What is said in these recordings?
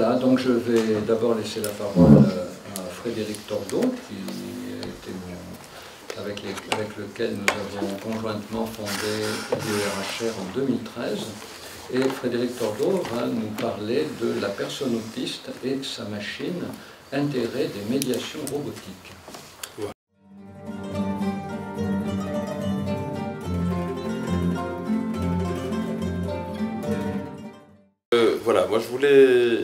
Voilà, donc je vais d'abord laisser la parole à Frédéric Tordeau, avec lequel nous avons conjointement fondé l'IERHR en 2013. Et Frédéric Tordeau va nous parler de la personne autiste et sa machine, intérêt des médiations robotiques. Voilà, moi je voulais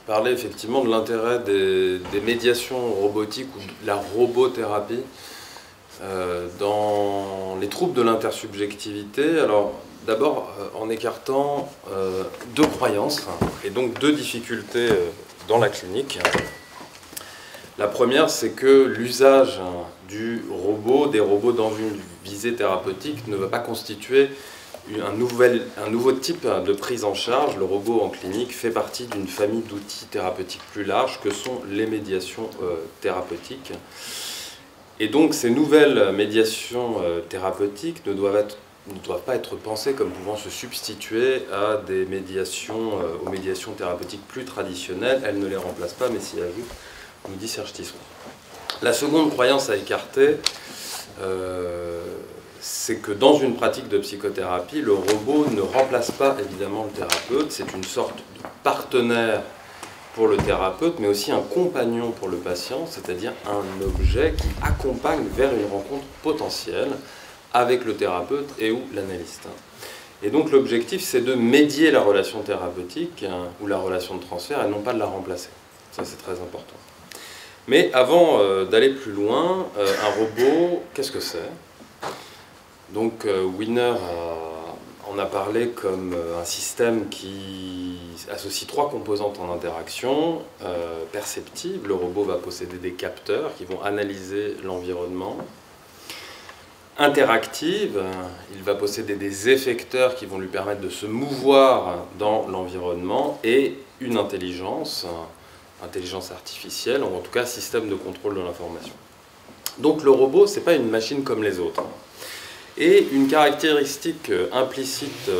parler effectivement de l'intérêt des médiations robotiques ou de la robothérapie dans les troubles de l'intersubjectivité. Alors d'abord en écartant deux croyances et donc deux difficultés dans la clinique. La première, c'est que l'usage du robot, des robots dans une visée thérapeutique ne va pas constituer un nouveau type de prise en charge. Le robot en clinique fait partie d'une famille d'outils thérapeutiques plus larges que sont les médiations thérapeutiques. Et donc ces nouvelles médiations thérapeutiques ne doivent pas être pensées comme pouvant se substituer à des médiations, aux médiations thérapeutiques plus traditionnelles. Elles ne les remplacent pas, mais s'y ajoutent, nous dit Serge Tisson. La seconde croyance à écarter, c'est que dans une pratique de psychothérapie, le robot ne remplace pas évidemment le thérapeute, c'est une sorte de partenaire pour le thérapeute, mais aussi un compagnon pour le patient, c'est-à-dire un objet qui accompagne vers une rencontre potentielle avec le thérapeute et ou l'analyste. Et donc l'objectif, c'est de médier la relation thérapeutique ou la relation de transfert et non pas de la remplacer. Ça, c'est très important. Mais avant d'aller plus loin, un robot, qu'est-ce que c'est ? Donc Wiener en a parlé comme un système qui associe trois composantes en interaction perceptive. Le robot va posséder des capteurs qui vont analyser l'environnement. Interactive, il va posséder des effecteurs qui vont lui permettre de se mouvoir dans l'environnement. Et une intelligence artificielle, ou en tout cas système de contrôle de l'information. Donc le robot, ce n'est pas une machine comme les autres. Et une caractéristique implicite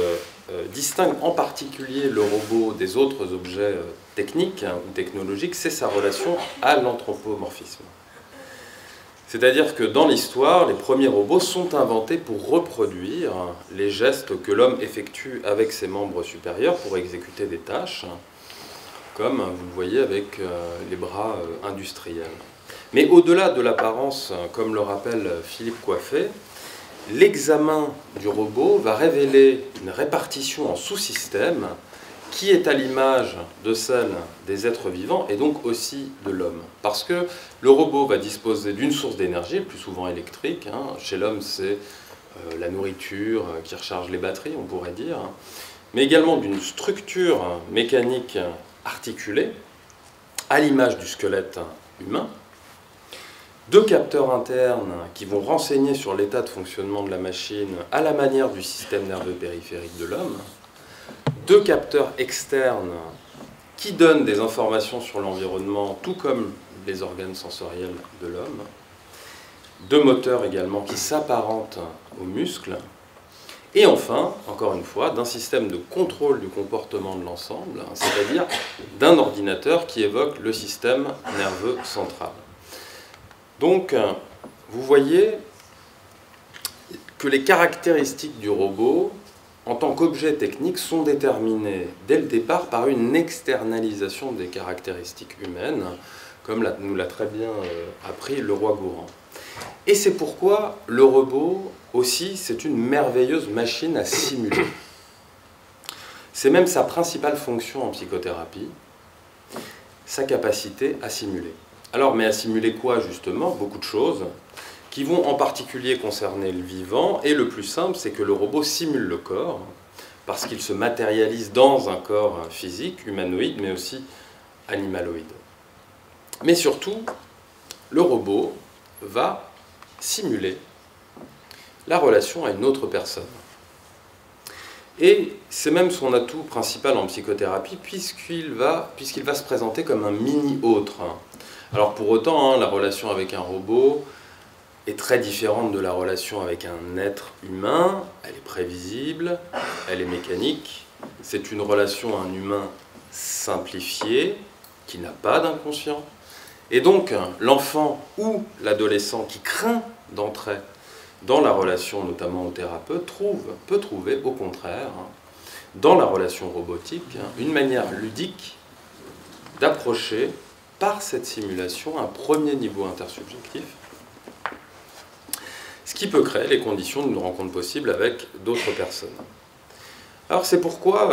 distingue en particulier le robot des autres objets techniques ou technologiques, c'est sa relation à l'anthropomorphisme. C'est-à-dire que dans l'histoire, les premiers robots sont inventés pour reproduire les gestes que l'homme effectue avec ses membres supérieurs pour exécuter des tâches, comme vous le voyez avec les bras industriels. Mais au-delà de l'apparence, comme le rappelle Philippe Coiffet, l'examen du robot va révéler une répartition en sous-systèmes qui est à l'image de celle des êtres vivants et donc aussi de l'homme. Parce que le robot va disposer d'une source d'énergie, le plus souvent électrique. Chez l'homme, c'est la nourriture qui recharge les batteries, on pourrait dire. Mais également d'une structure mécanique articulée, à l'image du squelette humain. Deux capteurs internes qui vont renseigner sur l'état de fonctionnement de la machine à la manière du système nerveux périphérique de l'homme. Deux capteurs externes qui donnent des informations sur l'environnement, tout comme les organes sensoriels de l'homme. Deux moteurs également qui s'apparentent aux muscles. Et enfin, encore une fois, d'un système de contrôle du comportement de l'ensemble, c'est-à-dire d'un ordinateur qui évoque le système nerveux central. Donc, vous voyez que les caractéristiques du robot, en tant qu'objet technique, sont déterminées dès le départ par une externalisation des caractéristiques humaines, comme nous l'a très bien appris Leroi-Gourhan. Et c'est pourquoi le robot, aussi, c'est une merveilleuse machine à simuler. C'est même sa principale fonction en psychothérapie, sa capacité à simuler. Alors, mais à simuler quoi, justement? Beaucoup de choses, qui vont en particulier concerner le vivant. Et le plus simple, c'est que le robot simule le corps, parce qu'il se matérialise dans un corps physique, humanoïde, mais aussi animaloïde. Mais surtout, le robot va simuler la relation à une autre personne. Et c'est même son atout principal en psychothérapie, puisqu'il va se présenter comme un mini-autre. Alors pour autant, la relation avec un robot est très différente de la relation avec un être humain. Elle est prévisible, elle est mécanique. C'est une relation à un humain simplifié, qui n'a pas d'inconscient. Et donc, l'enfant ou l'adolescent qui craint d'entrer dans la relation, notamment au thérapeute, peut trouver, au contraire, dans la relation robotique, une manière ludique d'approcher, par cette simulation, un premier niveau intersubjectif, ce qui peut créer les conditions d'une rencontre possible avec d'autres personnes. Alors c'est pourquoi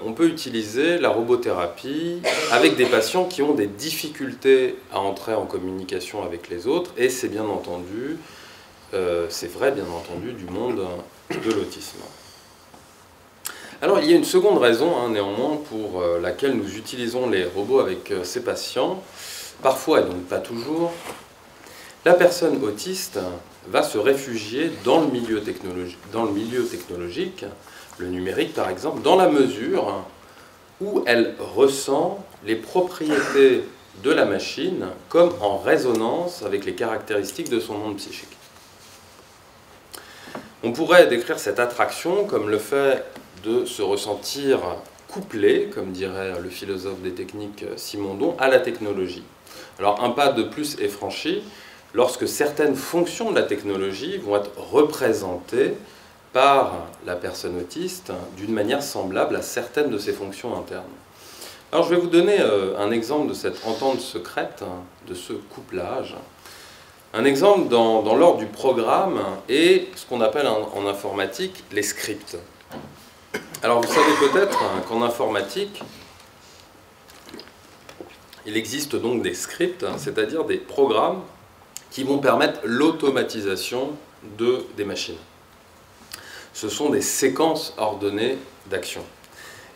on peut utiliser la robothérapie avec des patients qui ont des difficultés à entrer en communication avec les autres, et c'est bien entendu, c'est vrai bien entendu du monde de l'autisme. Alors il y a une seconde raison, néanmoins, pour laquelle nous utilisons les robots avec ces patients, parfois et donc pas toujours. La personne autiste va se réfugier dans le milieu technologique, le numérique par exemple, dans la mesure où elle ressent les propriétés de la machine comme en résonance avec les caractéristiques de son monde psychique. On pourrait décrire cette attraction comme le fait de se ressentir couplé, comme dirait le philosophe des techniques Simondon, à la technologie. Alors un pas de plus est franchi lorsque certaines fonctions de la technologie vont être représentées par la personne autiste d'une manière semblable à certaines de ses fonctions internes. Alors je vais vous donner un exemple de cette entente secrète, de ce couplage. Un exemple dans l'ordre du programme est ce qu'on appelle en informatique les scripts. Alors vous savez peut-être qu'en informatique, il existe donc des scripts, c'est-à-dire des programmes qui vont permettre l'automatisation des machines. Ce sont des séquences ordonnées d'actions.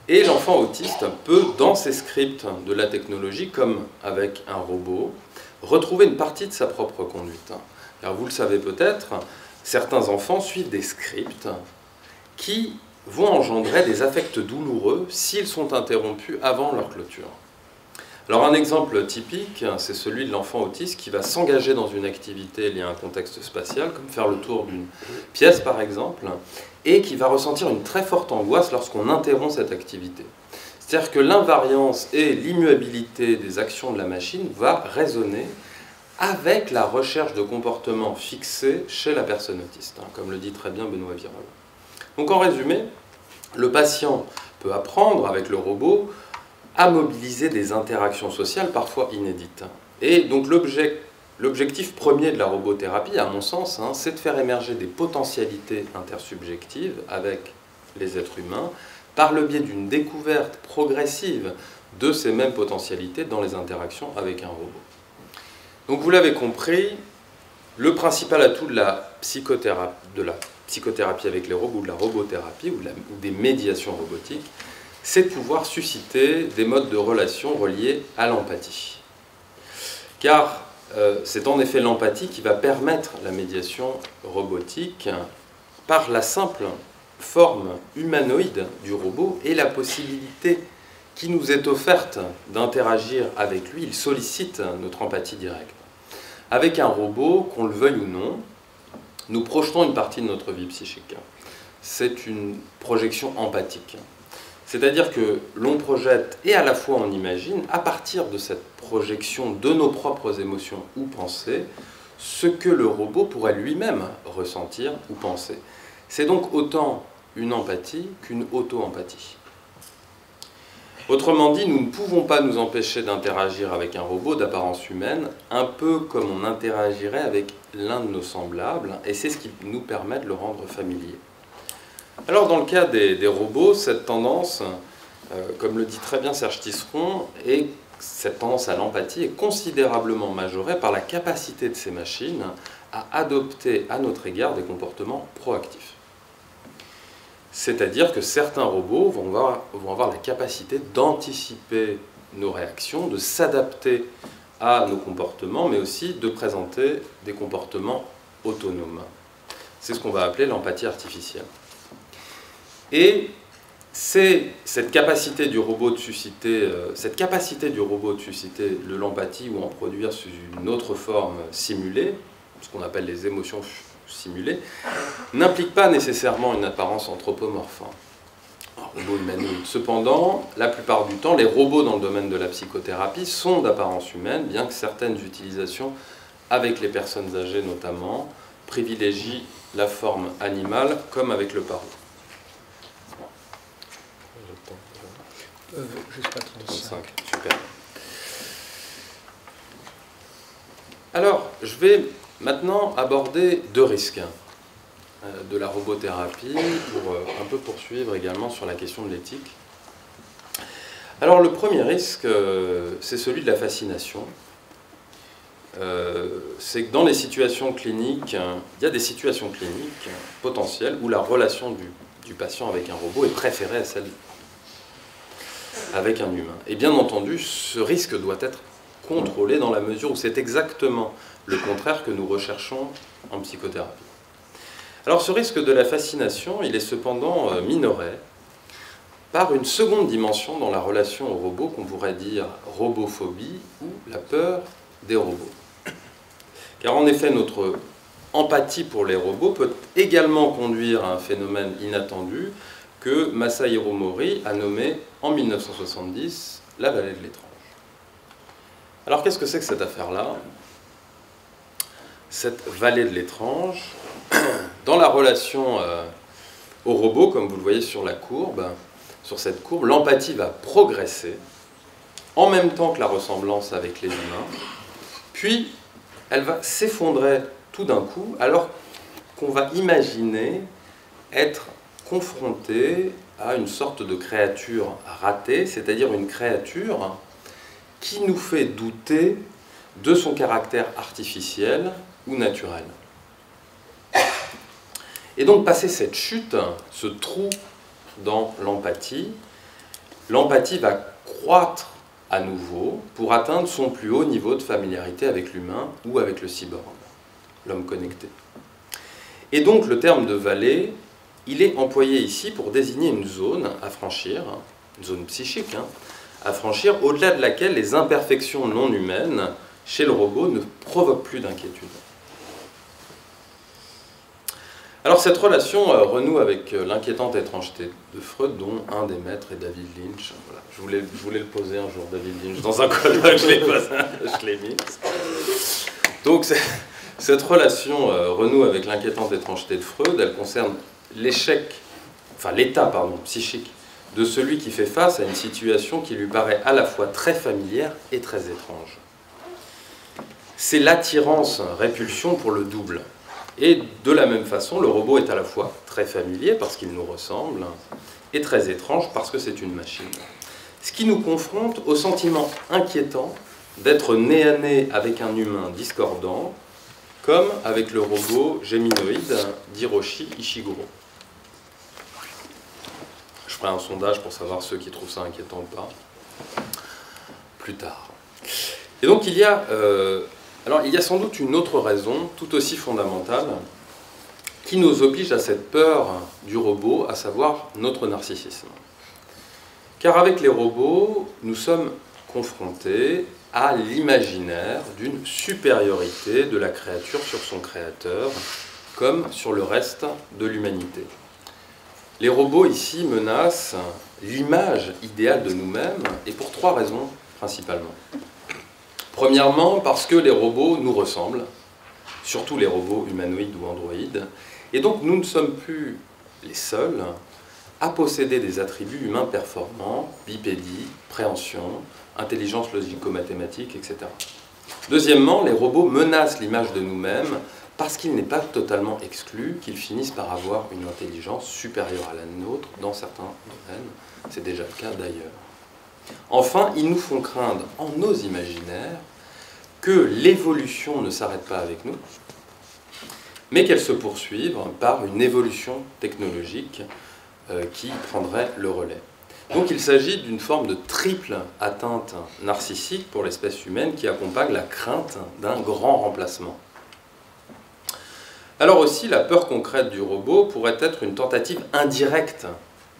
Et l'enfant autiste peut, dans ces scripts de la technologie, comme avec un robot, retrouver une partie de sa propre conduite. Car vous le savez peut-être, certains enfants suivent des scripts qui vont engendrer des affects douloureux s'ils sont interrompus avant leur clôture. Alors un exemple typique, c'est celui de l'enfant autiste qui va s'engager dans une activité liée à un contexte spatial, comme faire le tour d'une pièce par exemple, et qui va ressentir une très forte angoisse lorsqu'on interrompt cette activité. C'est-à-dire que l'invariance et l'immuabilité des actions de la machine va résonner avec la recherche de comportements fixés chez la personne autiste, comme le dit très bien Benoît Virol. Donc en résumé, le patient peut apprendre avec le robot à mobiliser des interactions sociales parfois inédites. Et donc l'objectif premier de la robothérapie, à mon sens, c'est de faire émerger des potentialités intersubjectives avec les êtres humains par le biais d'une découverte progressive de ces mêmes potentialités dans les interactions avec un robot. Donc vous l'avez compris, le principal atout de la psychothérapie avec les robots, ou de la robothérapie, ou des médiations robotiques, c'est de pouvoir susciter des modes de relation reliés à l'empathie. Car c'est en effet l'empathie qui va permettre la médiation robotique par la simple forme humanoïde du robot et la possibilité qui nous est offerte d'interagir avec lui. Il sollicite notre empathie directe. Avec un robot, qu'on le veuille ou non, nous projetons une partie de notre vie psychique. C'est une projection empathique. C'est-à-dire que l'on projette et à la fois on imagine, à partir de cette projection de nos propres émotions ou pensées, ce que le robot pourrait lui-même ressentir ou penser. C'est donc autant une empathie qu'une auto-empathie. Autrement dit, nous ne pouvons pas nous empêcher d'interagir avec un robot d'apparence humaine, un peu comme on interagirait avec l'un de nos semblables, et c'est ce qui nous permet de le rendre familier. Alors dans le cas des robots, cette tendance, comme le dit très bien Serge Tisseron, cette tendance à l'empathie est considérablement majorée par la capacité de ces machines à adopter à notre égard des comportements proactifs. C'est-à-dire que certains robots vont avoir la capacité d'anticiper nos réactions, de s'adapter à nos comportements, mais aussi de présenter des comportements autonomes. C'est ce qu'on va appeler l'empathie artificielle. Et c'est cette capacité du robot de susciter de l'empathie ou en produire sous une autre forme simulée, ce qu'on appelle les émotions simulées, n'implique pas nécessairement une apparence anthropomorphe. Alors, robots humanoïdes. Cependant, la plupart du temps, les robots dans le domaine de la psychothérapie sont d'apparence humaine, bien que certaines utilisations, avec les personnes âgées notamment, privilégient la forme animale, comme avec le parot. Jusqu'à 35. Super. Alors, je vais maintenant aborder deux risques de la robothérapie pour un peu poursuivre également sur la question de l'éthique. Alors, le premier risque, c'est celui de la fascination. C'est que dans les situations cliniques, il y a des situations cliniques potentielles où la relation du patient avec un robot est préférée à celle avec un humain. Et bien entendu, ce risque doit être contrôlé dans la mesure où c'est exactement le contraire que nous recherchons en psychothérapie. Alors ce risque de la fascination, il est cependant minoré par une seconde dimension dans la relation au robot qu'on pourrait dire robophobie ou la peur des robots. Car en effet, notre empathie pour les robots peut également conduire à un phénomène inattendu que Masahiro Mori a nommé en 1970 la vallée de l'étrange. Alors qu'est-ce que c'est que cette affaire-là? Cette vallée de l'étrange, dans la relation au robot, comme vous le voyez sur la courbe, sur cette courbe, l'empathie va progresser en même temps que la ressemblance avec les humains, puis elle va s'effondrer tout d'un coup, alors qu'on va imaginer être confronté à une sorte de créature ratée, c'est-à-dire une créature qui nous fait douter de son caractère artificiel ou naturel. Et donc, passé cette chute, ce trou dans l'empathie va croître à nouveau pour atteindre son plus haut niveau de familiarité avec l'humain ou avec le cyborg, l'homme connecté. Et donc, le terme de vallée, il est employé ici pour désigner une zone à franchir, une zone psychique, à franchir, au-delà de laquelle les imperfections non humaines chez le robot ne provoquent plus d'inquiétude. Alors cette relation renoue avec l'inquiétante étrangeté de Freud, dont un des maîtres est David Lynch. Voilà. Je voulais le poser un jour, David Lynch, dans un colloque, je l'ai mis. Donc cette relation renoue avec l'inquiétante étrangeté de Freud, elle concerne l'état psychique de celui qui fait face à une situation qui lui paraît à la fois très familière et très étrange. C'est l'attirance-répulsion pour le double. Et de la même façon, le robot est à la fois très familier parce qu'il nous ressemble et très étrange parce que c'est une machine. Ce qui nous confronte au sentiment inquiétant d'être nez à nez avec un humain discordant, comme avec le robot géminoïde d'Hiroshi Ishiguro. Je ferai un sondage pour savoir ceux qui trouvent ça inquiétant ou pas, plus tard. Et donc il y a sans doute une autre raison, tout aussi fondamentale, qui nous oblige à cette peur du robot, à savoir notre narcissisme. Car avec les robots, nous sommes confrontés à l'imaginaire d'une supériorité de la créature sur son créateur, comme sur le reste de l'humanité. Les robots ici menacent l'image idéale de nous-mêmes, et pour trois raisons principalement. Premièrement, parce que les robots nous ressemblent, surtout les robots humanoïdes ou androïdes, et donc nous ne sommes plus les seuls à posséder des attributs humains performants, bipédie, préhension, intelligence logico-mathématique, etc. Deuxièmement, les robots menacent l'image de nous-mêmes parce qu'il n'est pas totalement exclu qu'ils finissent par avoir une intelligence supérieure à la nôtre dans certains domaines. C'est déjà le cas d'ailleurs. Enfin, ils nous font craindre en nos imaginaires que l'évolution ne s'arrête pas avec nous, mais qu'elle se poursuive par une évolution technologique qui prendrait le relais. Donc il s'agit d'une forme de triple atteinte narcissique pour l'espèce humaine qui accompagne la crainte d'un grand remplacement. Alors aussi, la peur concrète du robot pourrait être une tentative indirecte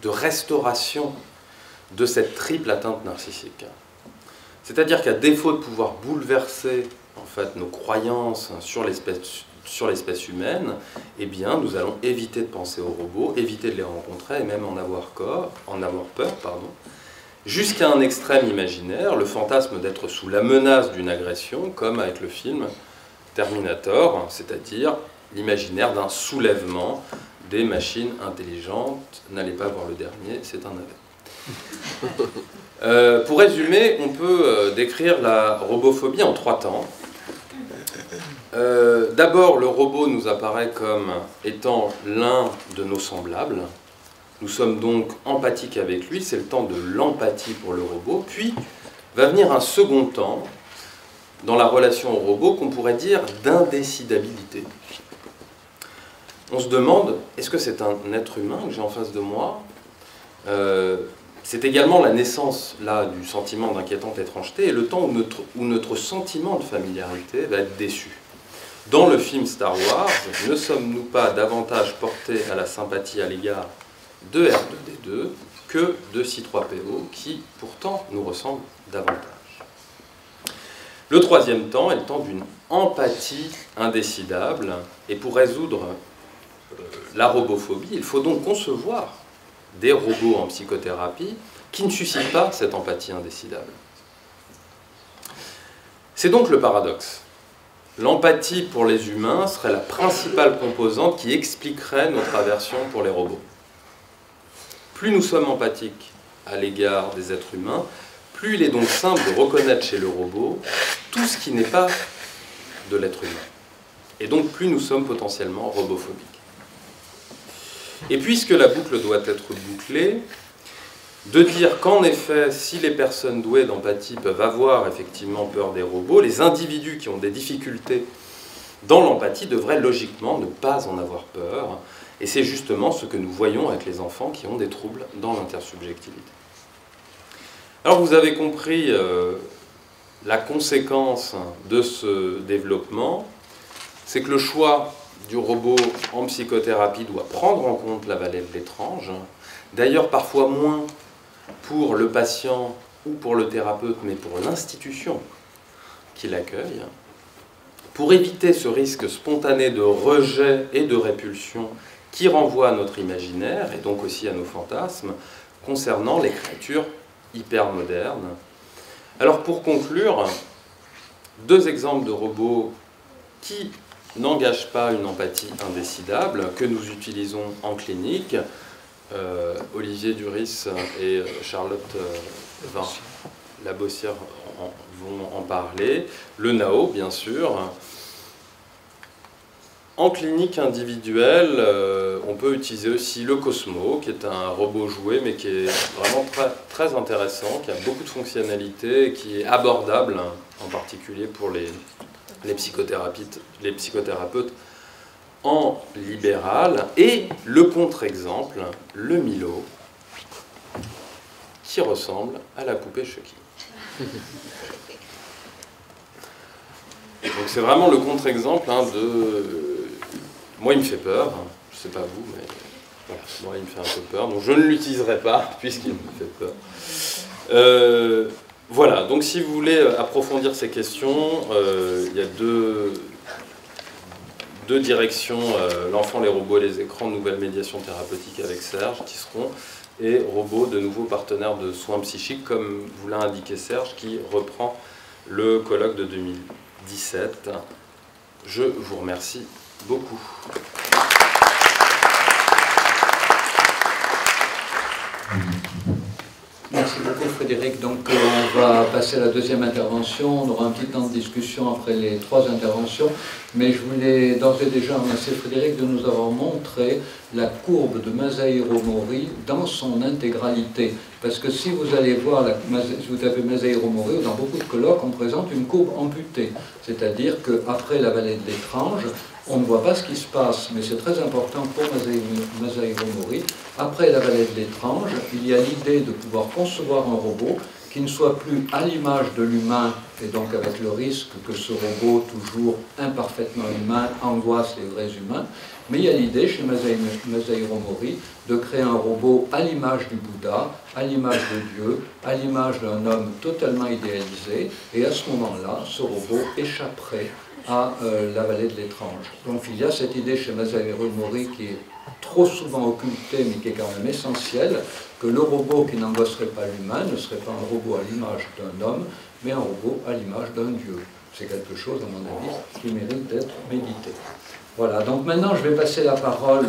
de restauration de cette triple atteinte narcissique. C'est-à-dire qu'à défaut de pouvoir bouleverser en fait, nos croyances sur l'espèce sur l'espèce humaine, eh bien, nous allons éviter de penser aux robots, éviter de les rencontrer et même en avoir peur, jusqu'à un extrême imaginaire, le fantasme d'être sous la menace d'une agression, comme avec le film Terminator, c'est-à-dire l'imaginaire d'un soulèvement des machines intelligentes. N'allez pas voir le dernier, c'est un navet. Pour résumer, on peut décrire la robophobie en 3 temps. D'abord, le robot nous apparaît comme étant l'un de nos semblables. Nous sommes donc empathiques avec lui, c'est le temps de l'empathie pour le robot. Puis va venir un second temps dans la relation au robot qu'on pourrait dire d'indécidabilité. On se demande, est-ce que c'est un être humain que j'ai en face de moi ? C'est également la naissance là, du sentiment d'inquiétante étrangeté et le temps où notre sentiment de familiarité va être déçu. Dans le film Star Wars, ne sommes-nous pas davantage portés à la sympathie à l'égard de R2-D2 que de C3PO, qui pourtant nous ressemble davantage. Le troisième temps est le temps d'une empathie indécidable, et pour résoudre la robophobie, il faut donc concevoir des robots en psychothérapie qui ne suscitent pas cette empathie indécidable. C'est donc le paradoxe. L'empathie pour les humains serait la principale composante qui expliquerait notre aversion pour les robots. Plus nous sommes empathiques à l'égard des êtres humains, plus il est donc simple de reconnaître chez le robot tout ce qui n'est pas de l'être humain. Et donc plus nous sommes potentiellement robophobiques. Et puisque la boucle doit être bouclée, de dire qu'en effet, si les personnes douées d'empathie peuvent avoir effectivement peur des robots, les individus qui ont des difficultés dans l'empathie devraient logiquement ne pas en avoir peur. Et c'est justement ce que nous voyons avec les enfants qui ont des troubles dans l'intersubjectivité. Alors vous avez compris la conséquence de ce développement, c'est que le choix du robot en psychothérapie doit prendre en compte la vallée de l'étrange, d'ailleurs parfois moins pour le patient ou pour le thérapeute, mais pour l'institution qui l'accueille, pour éviter ce risque spontané de rejet et de répulsion qui renvoie à notre imaginaire et donc aussi à nos fantasmes concernant les créatures hypermodernes. Alors pour conclure, 2 exemples de robots qui n'engagent pas une empathie indécidable que nous utilisons en clinique. Olivier Duris et Charlotte Labossière vont en parler. Le NAO, bien sûr. En clinique individuelle, on peut utiliser aussi le Cosmo, qui est un robot jouet, mais qui est vraiment très intéressant, qui a beaucoup de fonctionnalités, et qui est abordable, en particulier pour les psychothérapeutes en libéral, et le contre-exemple, le Milo, qui ressemble à la poupée Chucky. Donc c'est vraiment le contre-exemple de... Moi, il me fait peur, je ne sais pas vous, mais voilà, moi, il me fait un peu peur, donc je ne l'utiliserai pas, puisqu'il me fait peur. Voilà, donc si vous voulez approfondir ces questions, il y a deux directions, l'enfant, les robots et les écrans, nouvelle médiation thérapeutique avec Serge, qui seront, et robots, de nouveaux partenaires de soins psychiques, comme vous l'a indiqué Serge, qui reprend le colloque de 2017. Je vous remercie beaucoup. Merci beaucoup Frédéric. Donc on va passer à la deuxième intervention. On aura un petit temps de discussion après les 3 interventions. Mais je voulais d'ores et déjà remercier Frédéric de nous avoir montré la courbe de Masahiro Mori dans son intégralité. Parce que si vous allez voir, si vous avez Masahiro Mori, dans beaucoup de colloques, on présente une courbe amputée. C'est-à-dire qu'après la vallée de l'étrange, on ne voit pas ce qui se passe, mais c'est très important pour Masahiro Mori. Après la vallée de l'étrange, il y a l'idée de pouvoir concevoir un robot qui ne soit plus à l'image de l'humain, et donc avec le risque que ce robot, toujours imparfaitement humain, angoisse les vrais humains, mais il y a l'idée chez Masahiro Mori de créer un robot à l'image du Bouddha, à l'image de Dieu, à l'image d'un homme totalement idéalisé, et à ce moment-là, ce robot échapperait à la vallée de l'Étrange. Donc il y a cette idée chez Masaru Mori qui est trop souvent occultée, mais qui est quand même essentielle, que le robot qui n'angosserait pas l'humain ne serait pas un robot à l'image d'un homme, mais un robot à l'image d'un dieu. C'est quelque chose, à mon avis, qui mérite d'être médité. Voilà, donc maintenant je vais passer la parole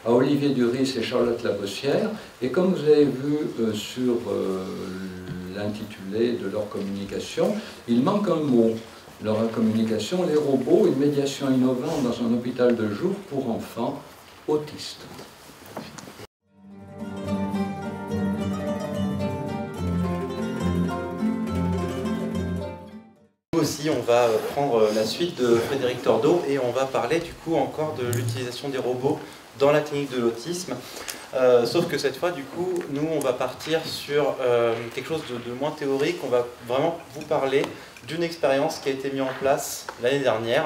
à Olivier Duris et Charlotte Labossière. Et comme vous avez vu sur l'intitulé de leur communication, il manque un mot. Leur communication, les robots, une médiation innovante dans un hôpital de jour pour enfants autistes. Nous aussi, on va prendre la suite de Frédéric Tordeau et on va parler du coup encore de l'utilisation des robots dans la clinique de l'autisme. Sauf que cette fois, du coup, nous, on va partir sur quelque chose de moins théorique. On va vraiment vous parler d'une expérience qui a été mise en place l'année dernière.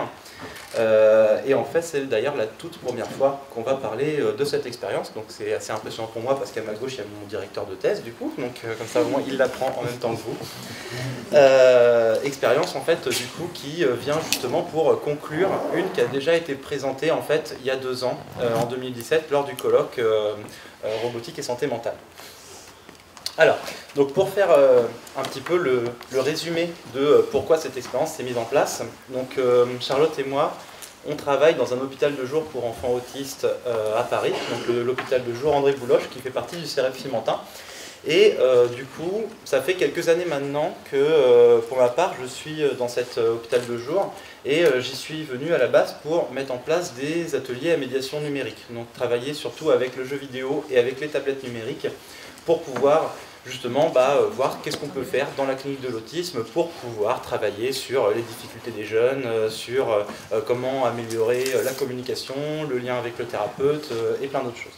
Et en fait, c'est d'ailleurs la toute première fois qu'on va parler de cette expérience. Donc c'est assez impressionnant pour moi parce qu'à ma gauche, il y a mon directeur de thèse, du coup. Donc comme ça, au moins, il l'apprend en même temps que vous. Expérience, en fait, du coup, qui vient justement pour conclure une qui a déjà été présentée, en fait, il y a 2 ans, en 2017, lors du colloque robotique et santé mentale. Alors, donc pour faire un petit peu le résumé de pourquoi cette expérience s'est mise en place, donc Charlotte et moi, on travaille dans un hôpital de jour pour enfants autistes à Paris, donc l'hôpital de jour André Bouloche, qui fait partie du CEREF Fimentin. Et du coup, ça fait quelques années maintenant que, pour ma part, je suis dans cet hôpital de jour et j'y suis venu à la base pour mettre en place des ateliers à médiation numérique. Donc travailler surtout avec le jeu vidéo et avec les tablettes numériques pour pouvoir justement voir qu'est-ce qu'on peut faire dans la clinique de l'autisme pour pouvoir travailler sur les difficultés des jeunes, sur comment améliorer la communication, le lien avec le thérapeute et plein d'autres choses.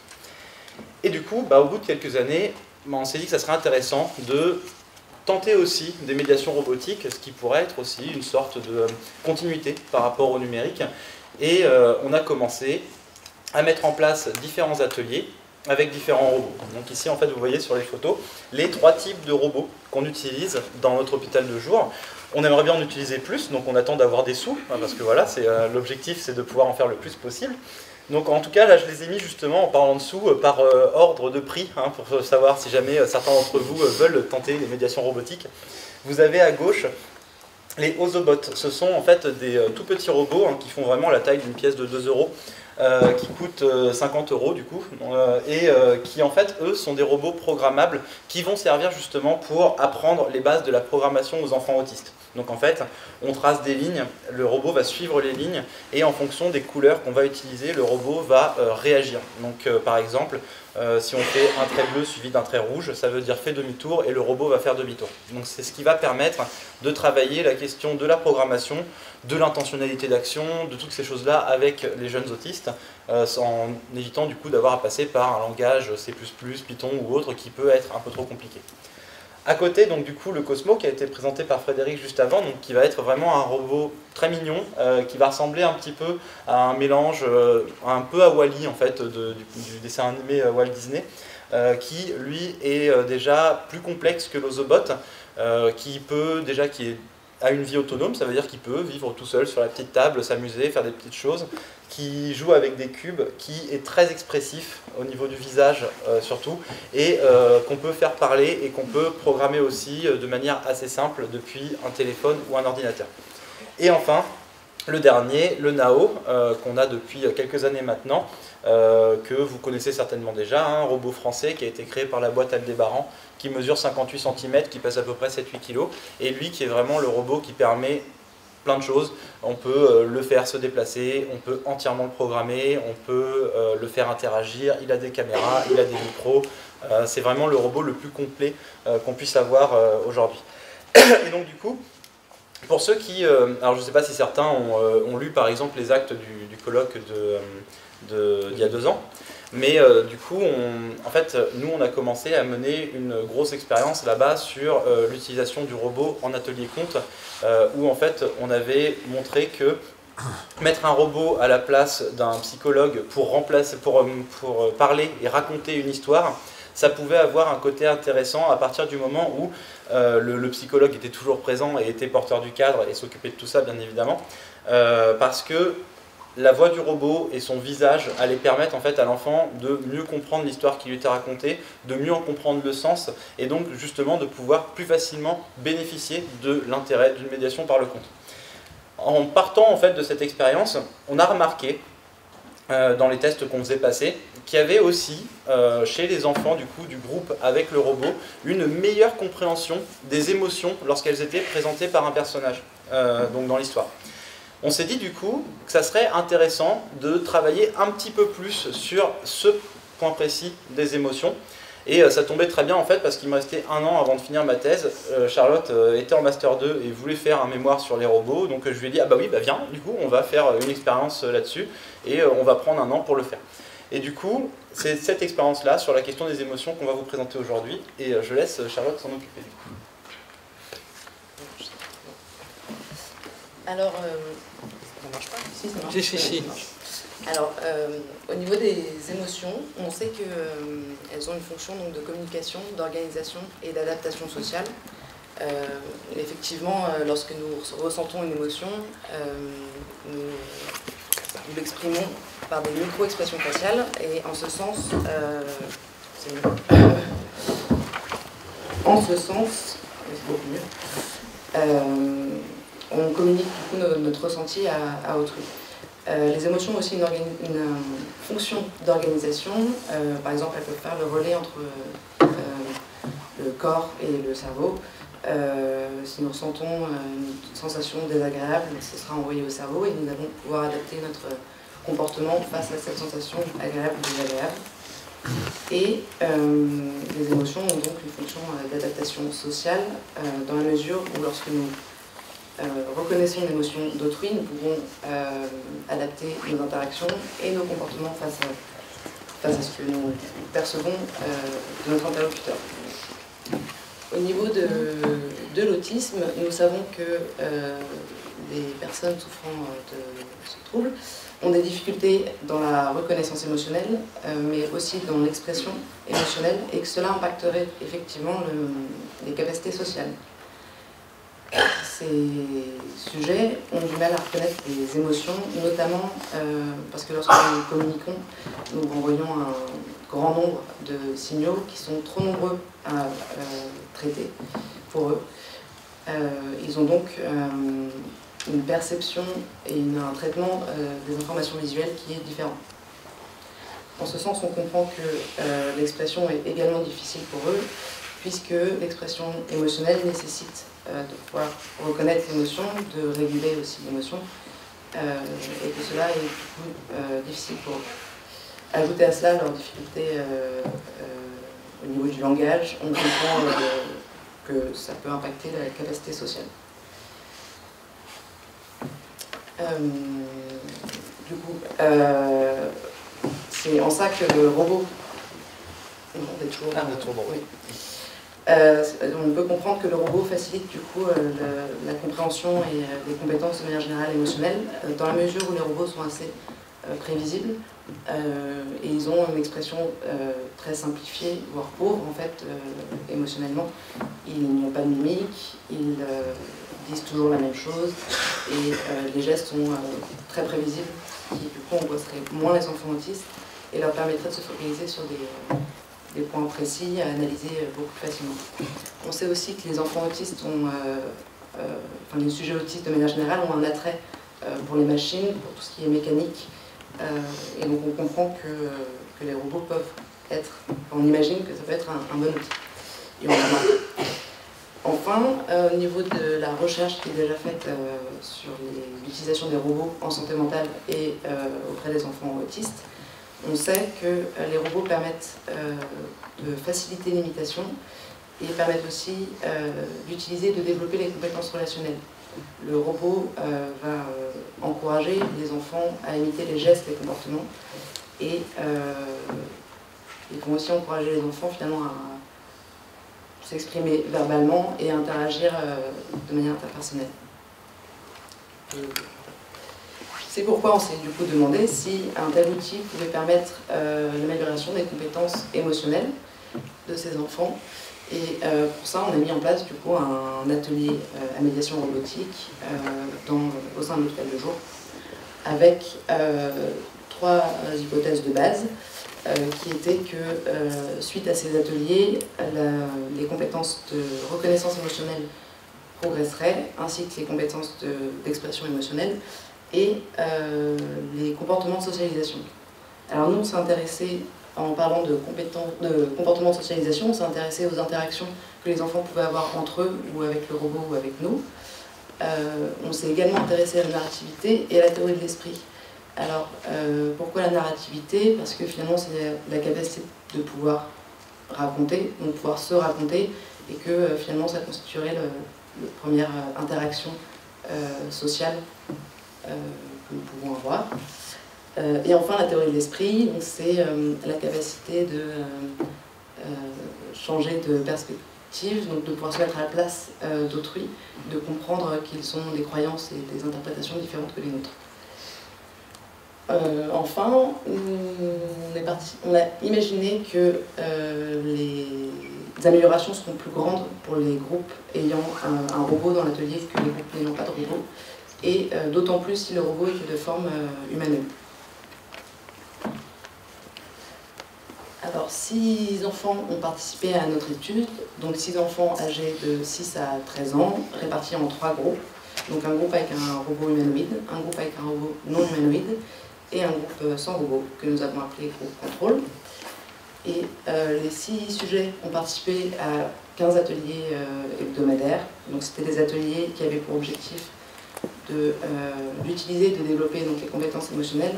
Et du coup, au bout de quelques années, on s'est dit que ça serait intéressant de tenter aussi des médiations robotiques, ce qui pourrait être aussi une sorte de continuité par rapport au numérique. Et on a commencé à mettre en place différents ateliers avec différents robots. Donc ici, en fait, vous voyez sur les photos les 3 types de robots qu'on utilise dans notre hôpital de jour. On aimerait bien en utiliser plus, donc on attend d'avoir des sous, parce que voilà, l'objectif, c'est de pouvoir en faire le plus possible. Donc en tout cas, là, je les ai mis justement en parlant dessous par ordre de prix, pour savoir si jamais certains d'entre vous veulent tenter les médiations robotiques. Vous avez à gauche les Ozobots. Ce sont en fait des tout petits robots qui font vraiment la taille d'une pièce de 2 €. Qui coûtent 50 € du coup, et qui en fait, eux, sont des robots programmables qui vont servir justement pour apprendre les bases de la programmation aux enfants autistes. Donc en fait, on trace des lignes, le robot va suivre les lignes, et en fonction des couleurs qu'on va utiliser, le robot va réagir. Donc par exemple, si on fait un trait bleu suivi d'un trait rouge, ça veut dire fais demi-tour, et le robot va faire demi-tour. Donc c'est ce qui va permettre de travailler la question de la programmation, de l'intentionnalité d'action, de toutes ces choses-là avec les jeunes autistes, en évitant du coup d'avoir à passer par un langage C++, Python ou autre qui peut être un peu trop compliqué. À côté, donc du coup, le Cosmo qui a été présenté par Frédéric juste avant, donc qui va être vraiment un robot très mignon, qui va ressembler un petit peu à un mélange un peu à Wall-E en fait, du dessin animé Walt Disney, qui lui est déjà plus complexe que l'Ozobot, qui a une vie autonome, ça veut dire qu'il peut vivre tout seul sur la petite table, s'amuser, faire des petites choses, qui joue avec des cubes, qui est très expressif au niveau du visage surtout, et qu'on peut faire parler et qu'on peut programmer aussi de manière assez simple depuis un téléphone ou un ordinateur. Et enfin, le dernier, le Nao, qu'on a depuis quelques années maintenant, que vous connaissez certainement déjà, un robot français qui a été créé par la boîte Aldébaran, qui mesure 58 cm, qui pèse à peu près 7-8 kg, et lui qui est vraiment le robot qui permet plein de choses. On peut le faire se déplacer, on peut entièrement le programmer, on peut le faire interagir, il a des caméras, il a des micros, c'est vraiment le robot le plus complet qu'on puisse avoir aujourd'hui. Et donc du coup, pour ceux qui, alors je ne sais pas si certains ont lu par exemple les actes du colloque d'il y a 2 ans, mais du coup, en fait, nous on a commencé à mener une grosse expérience là-bas sur l'utilisation du robot en atelier compte, où en fait on avait montré que mettre un robot à la place d'un psychologue pour parler et raconter une histoire, ça pouvait avoir un côté intéressant à partir du moment où le psychologue était toujours présent et était porteur du cadre et s'occupait de tout ça, bien évidemment, parce que la voix du robot et son visage allaient permettre en fait à l'enfant de mieux comprendre l'histoire qui lui était racontée, de mieux en comprendre le sens, et donc justement de pouvoir plus facilement bénéficier de l'intérêt d'une médiation par le conte. En partant en fait de cette expérience, on a remarqué dans les tests qu'on faisait passer qu'il y avait aussi chez les enfants du coup du groupe avec le robot une meilleure compréhension des émotions lorsqu'elles étaient présentées par un personnage donc dans l'histoire. On s'est dit du coup que ça serait intéressant de travailler un petit peu plus sur ce point précis des émotions. Et ça tombait très bien en fait parce qu'il me restait 1 an avant de finir ma thèse. Charlotte était en Master 2 et voulait faire un mémoire sur les robots. Donc je lui ai dit, ah bah oui, bah viens, du coup on va faire une expérience là-dessus et on va prendre 1 an pour le faire. Et du coup, c'est cette expérience-là sur la question des émotions qu'on va vous présenter aujourd'hui. Et je laisse Charlotte s'en occuper du coup. Alors, ça marche pas? Si, ça marche. Si. Alors, au niveau des émotions, on sait qu'elles ont une fonction donc, de communication, d'organisation et d'adaptation sociale. Effectivement, lorsque nous ressentons une émotion, nous l'exprimons par des micro-expressions faciales, et en ce sens, c'est beaucoup mieux. On communique du coup notre ressenti à autrui. Les émotions ont aussi une fonction d'organisation. Par exemple, elles peuvent faire le relais entre le corps et le cerveau. Si nous ressentons une sensation désagréable, ce sera envoyé au cerveau et nous allons pouvoir adapter notre comportement face à cette sensation agréable ou désagréable. Et les émotions ont donc une fonction d'adaptation sociale dans la mesure où lorsque nous reconnaissons l'émotion d'autrui, nous pouvons adapter nos interactions et nos comportements face à ce que nous percevons de notre interlocuteur. Au niveau de l'autisme, nous savons que les personnes souffrant de ce trouble ont des difficultés dans la reconnaissance émotionnelle, mais aussi dans l'expression émotionnelle, et que cela impacterait effectivement les capacités sociales. Ces sujets ont du mal à reconnaître les émotions, notamment parce que lorsque nous communiquons, nous envoyons un grand nombre de signaux qui sont trop nombreux à traiter pour eux. Ils ont donc une perception et un traitement des informations visuelles qui est différent. En ce sens, on comprend que l'expression est également difficile pour eux, puisque l'expression émotionnelle nécessite de pouvoir reconnaître l'émotion, de réguler aussi l'émotion, et que cela est du coup difficile pour eux. Ajouter à cela leurs difficultés au niveau du langage, on comprend que ça peut impacter la capacité sociale. Du coup, c'est en ça que le robot... On est toujours bon. Oui. On peut comprendre que le robot facilite du coup la compréhension et les compétences de manière générale émotionnelles, dans la mesure où les robots sont assez prévisibles et ils ont une expression très simplifiée, voire pauvre en fait, émotionnellement. Ils n'ont pas de mimique, ils disent toujours la même chose et les gestes sont très prévisibles, qui du coup angoisseraient moins les enfants autistes et leur permettraient de se focaliser sur des points précis à analyser beaucoup plus facilement. On sait aussi que les enfants autistes ont, les sujets autistes de manière générale ont un attrait pour les machines, pour tout ce qui est mécanique, et donc on comprend que les robots peuvent être, on imagine que ça peut être un bon outil. Et on remarque. Enfin, au niveau de la recherche qui est déjà faite sur l'utilisation des robots en santé mentale et auprès des enfants autistes, on sait que les robots permettent de faciliter l'imitation et permettent aussi d'utiliser et de développer les compétences relationnelles. Le robot va encourager les enfants à imiter les gestes et les comportements et ils vont aussi encourager les enfants finalement à s'exprimer verbalement et à interagir de manière interpersonnelle. C'est pourquoi on s'est du coup demandé si un tel outil pouvait permettre l'amélioration des compétences émotionnelles, de ces enfants. Et pour ça, on a mis en place du coup un atelier à médiation robotique au sein de l'hôpital de jour, avec 3 hypothèses de base, qui étaient que suite à ces ateliers, les compétences de reconnaissance émotionnelle progresseraient, ainsi que les compétences d'expression émotionnelle et les comportements de socialisation. Alors nous, on s'est intéressé, en parlant de comportements de socialisation, on s'est intéressé aux interactions que les enfants pouvaient avoir entre eux, ou avec le robot, ou avec nous. On s'est également intéressé à la narrativité et à la théorie de l'esprit. Alors, pourquoi la narrativité? Parce que finalement, c'est la capacité de pouvoir raconter, donc pouvoir se raconter, et que finalement, ça constituerait la première interaction sociale que nous pouvons avoir. Et enfin, la théorie de l'esprit, c'est la capacité de changer de perspective, donc de pouvoir se mettre à la place d'autrui, de comprendre qu'ils ont des croyances et des interprétations différentes que les nôtres. Enfin, on a imaginé que les améliorations seront plus grandes pour les groupes ayant un robot dans l'atelier que les groupes n'ayant pas de robot, et d'autant plus si le robot est de forme humanoïde. Alors, 6 enfants ont participé à notre étude, donc 6 enfants âgés de 6 à 13 ans, répartis en 3 groupes. Donc un groupe avec un robot humanoïde, un groupe avec un robot non humanoïde, et un groupe sans robot, que nous avons appelé groupe contrôle. Et les 6 sujets ont participé à 15 ateliers hebdomadaires. Donc c'était des ateliers qui avaient pour objectif d'utiliser et de développer donc, les compétences émotionnelles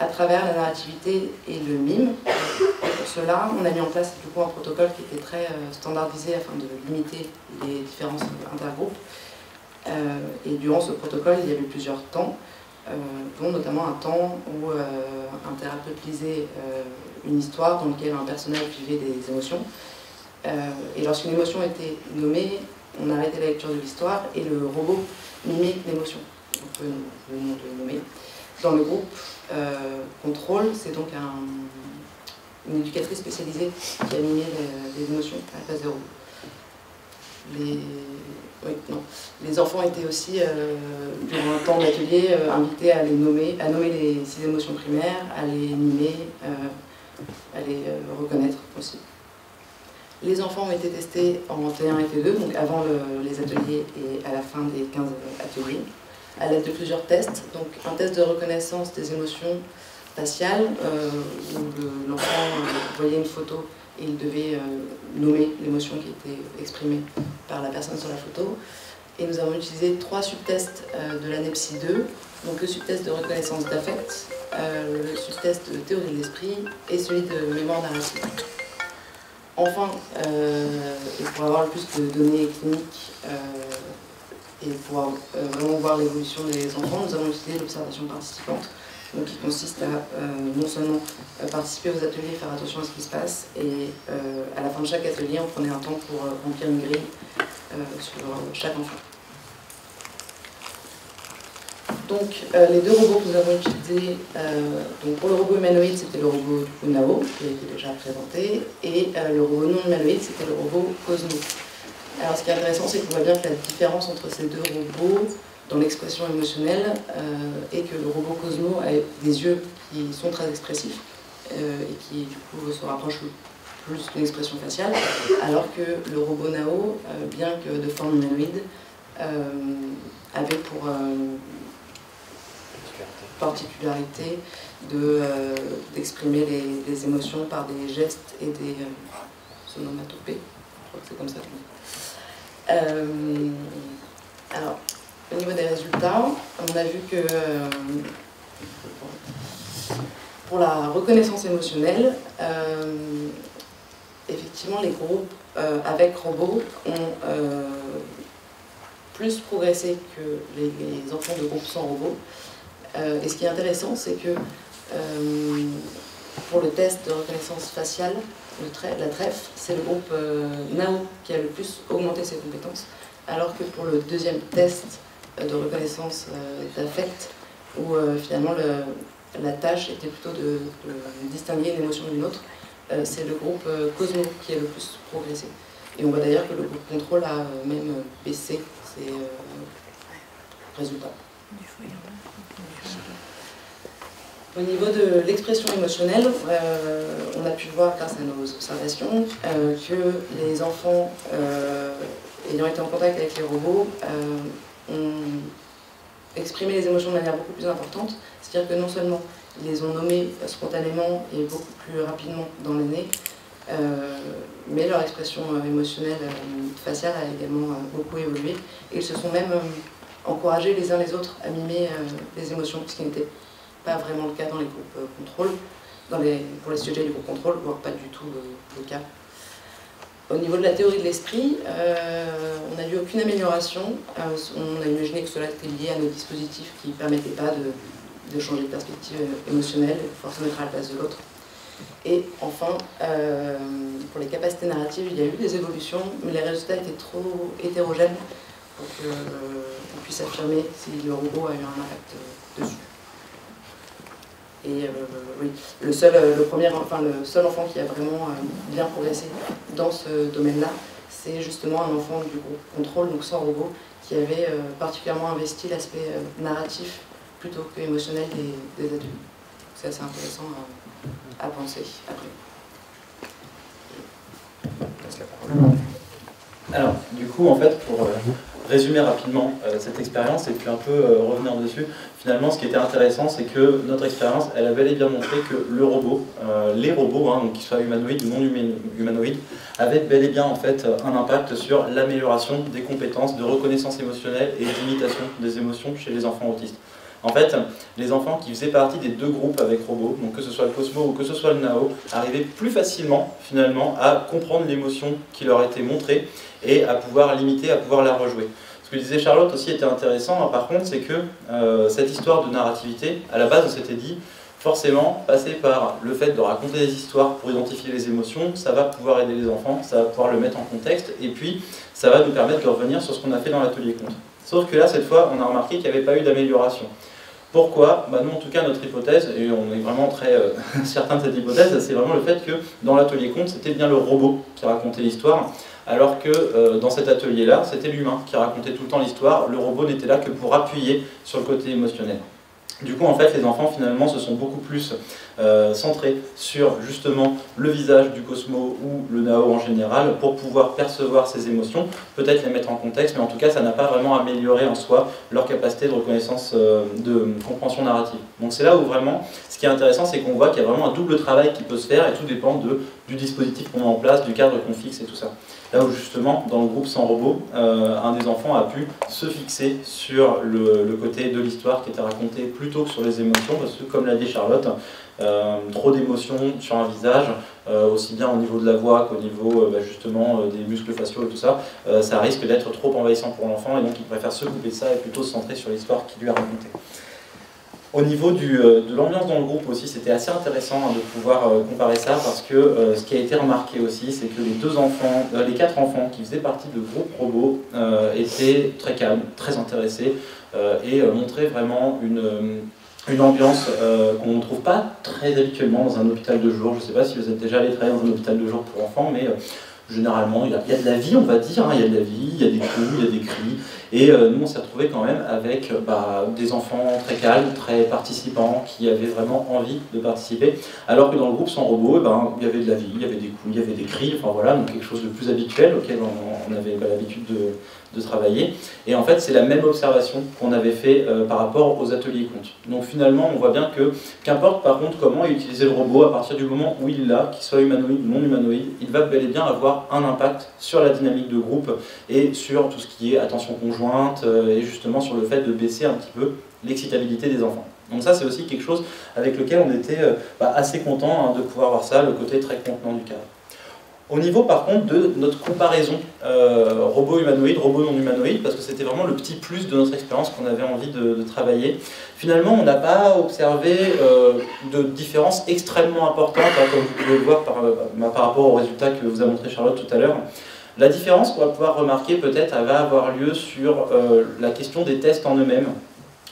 à travers la narrativité et le mime. Et pour cela, on a mis en place du coup, un protocole qui était très standardisé afin de limiter les différences intergroupes. Et durant ce protocole, il y avait plusieurs temps, dont notamment un temps où un thérapeute lisait une histoire dans laquelle un personnage vivait des émotions. Et lorsqu'une émotion était nommée, on arrêtait la lecture de l'histoire et le robot mimait l'émotion. On peut le nom de nommer. Dans le groupe contrôle, c'est donc une éducatrice spécialisée qui a mimé les émotions à la place des robots. Les enfants étaient aussi, durant un temps d'atelier, invités à nommer les 6 émotions primaires, à les mimer, à les reconnaître aussi. Les enfants ont été testés en T1 et T2, donc avant les ateliers et à la fin des 15 ateliers, à l'aide de plusieurs tests. Donc un test de reconnaissance des émotions faciales, où l'enfant voyait une photo et il devait nommer l'émotion qui était exprimée par la personne sur la photo. Et nous avons utilisé 3 subtests de l'ANEPSI 2, donc le subtest de reconnaissance d'affect, le subtest de théorie de l'esprit et celui de mémoire narrative. Enfin, et pour avoir le plus de données cliniques et pouvoir vraiment voir l'évolution des enfants, nous avons utilisé l'observation participante, donc qui consiste à non seulement participer aux ateliers, faire attention à ce qui se passe, et à la fin de chaque atelier, on prenait un temps pour remplir une grille sur chaque enfant. Donc les 2 robots que nous avons utilisés, donc pour le robot humanoïde, c'était le robot du coup, Nao, qui a été déjà présenté, et le robot non humanoïde, c'était le robot Cosmo. Alors ce qui est intéressant, c'est qu'on voit bien que la différence entre ces 2 robots dans l'expression émotionnelle est que le robot Cosmo a des yeux qui sont très expressifs et qui du coup se rapprochent plus d'une expression faciale, alors que le robot Nao, bien que de forme humanoïde, avait pour particularité d'exprimer les émotions par des gestes et des sonomatopées. Je crois que c'est comme ça qu'on dit. Alors, au niveau des résultats, on a vu que pour la reconnaissance émotionnelle, effectivement, les groupes avec robots ont plus progressé que les enfants de groupe sans robot. Et ce qui est intéressant, c'est que pour le test de reconnaissance faciale, la TREF, c'est le groupe Nao qui a le plus augmenté ses compétences, alors que pour le deuxième test de reconnaissance d'affect, où finalement la tâche était plutôt de distinguer une émotion d'une autre, c'est le groupe Cosmo qui est le plus progressé. Et on voit d'ailleurs que le groupe contrôle a même baissé ses résultats. Au niveau de l'expression émotionnelle, on a pu voir grâce à nos observations que les enfants ayant été en contact avec les robots ont exprimé les émotions de manière beaucoup plus importante. C'est-à-dire que non seulement ils les ont nommées spontanément et beaucoup plus rapidement dans l'année, mais leur expression émotionnelle faciale a également beaucoup évolué. Et ils se sont même encouragés les uns les autres à mimer les émotions, ce qui n'était pas vraiment le cas dans les groupes contrôle, pour les sujets du groupe contrôle, voire pas du tout le cas. Au niveau de la théorie de l'esprit, on n'a eu aucune amélioration. On a imaginé que cela était lié à nos dispositifs qui ne permettaient pas de changer de perspective émotionnelle, de pouvoir se mettre à la place de l'autre. Et enfin, pour les capacités narratives, il y a eu des évolutions, mais les résultats étaient trop hétérogènes pour qu'on puisse affirmer si le robot a eu un impact dessus. Et oui, le seul enfant qui a vraiment bien progressé dans ce domaine-là, c'est justement un enfant du groupe contrôle, donc sans robot, qui avait particulièrement investi l'aspect narratif plutôt que émotionnel des adultes. C'est assez intéressant à penser après. Alors, du coup, en fait, pour résumer rapidement cette expérience et puis un peu revenir dessus, finalement, ce qui était intéressant, c'est que notre expérience, elle a bel et bien montré que le robot, les robots, hein, donc qu'ils soient humanoïdes ou non humanoïdes, avaient bel et bien en fait un impact sur l'amélioration des compétences de reconnaissance émotionnelle et d'imitation des émotions chez les enfants autistes. En fait, les enfants qui faisaient partie des deux groupes avec robots, donc que ce soit le Cosmo ou que ce soit le Nao, arrivaient plus facilement finalement à comprendre l'émotion qui leur était montrée et à pouvoir l'imiter, à pouvoir la rejouer. Ce que disait Charlotte aussi était intéressant, hein, par contre, c'est que cette histoire de narrativité, à la base on s'était dit, forcément, passer par le fait de raconter des histoires pour identifier les émotions, ça va pouvoir aider les enfants, ça va pouvoir le mettre en contexte, et puis ça va nous permettre de revenir sur ce qu'on a fait dans l'atelier compte. Sauf que là, cette fois, on a remarqué qu'il n'y avait pas eu d'amélioration. Pourquoi? Nous, en tout cas, notre hypothèse, et on est vraiment très certains de cette hypothèse, c'est vraiment le fait que dans l'atelier compte, c'était bien le robot qui racontait l'histoire, alors que dans cet atelier-là, c'était l'humain qui racontait tout le temps l'histoire, le robot n'était là que pour appuyer sur le côté émotionnel. Du coup, en fait, les enfants, finalement, se sont beaucoup plus centrés sur, justement, le visage du Cosmo ou le Nao en général, pour pouvoir percevoir ces émotions, peut-être les mettre en contexte, mais en tout cas, ça n'a pas vraiment amélioré en soi leur capacité de reconnaissance, de compréhension narrative. Donc c'est là où, vraiment, ce qui est intéressant, c'est qu'on voit qu'il y a vraiment un double travail qui peut se faire, et tout dépend du dispositif qu'on met en place, du cadre qu'on fixe et tout ça. Là où justement, dans le groupe sans robot, un des enfants a pu se fixer sur le côté de l'histoire qui était raconté plutôt que sur les émotions, parce que comme l'a dit Charlotte, trop d'émotions sur un visage, aussi bien au niveau de la voix qu'au niveau justement des muscles faciaux et tout ça, ça risque d'être trop envahissant pour l'enfant, et donc il préfère se couper de ça et plutôt se centrer sur l'histoire qu'il lui a racontée. Au niveau de l'ambiance dans le groupe aussi, c'était assez intéressant de pouvoir comparer ça, parce que ce qui a été remarqué aussi, c'est que les 4 enfants qui faisaient partie de groupe robot étaient très calmes, très intéressés et montraient vraiment une ambiance qu'on ne trouve pas très habituellement dans un hôpital de jour. Je ne sais pas si vous êtes déjà allé travailler dans un hôpital de jour pour enfants, mais généralement, il y a de la vie, on va dire, hein, il y a de la vie, il y a des coups, il y a des cris, et nous on s'est retrouvés quand même avec des enfants très calmes, très participants, qui avaient vraiment envie de participer, alors que dans le groupe sans robot, il y avait de la vie, il y avait des coups, il y avait des cris, enfin voilà, donc quelque chose de plus habituel auquel on avait l'habitude de travailler. Et en fait, c'est la même observation qu'on avait fait par rapport aux ateliers compte. Donc finalement, on voit bien que, qu'importe par contre comment utiliser le robot, à partir du moment où il l'a, qu'il soit humanoïde ou non humanoïde, il va bel et bien avoir un impact sur la dynamique de groupe et sur tout ce qui est attention conjointe et justement sur le fait de baisser un petit peu l'excitabilité des enfants. Donc ça, c'est aussi quelque chose avec lequel on était assez content de pouvoir voir ça, le côté très contenant du cadre. Au niveau par contre de notre comparaison robot humanoïde, robot non humanoïde, parce que c'était vraiment le petit plus de notre expérience qu'on avait envie de travailler, finalement on n'a pas observé de différence extrêmement importante, hein, comme vous pouvez le voir par rapport aux résultats que vous a montré Charlotte tout à l'heure. La différence qu'on va pouvoir remarquer peut-être, elle va avoir lieu sur la question des tests en eux-mêmes.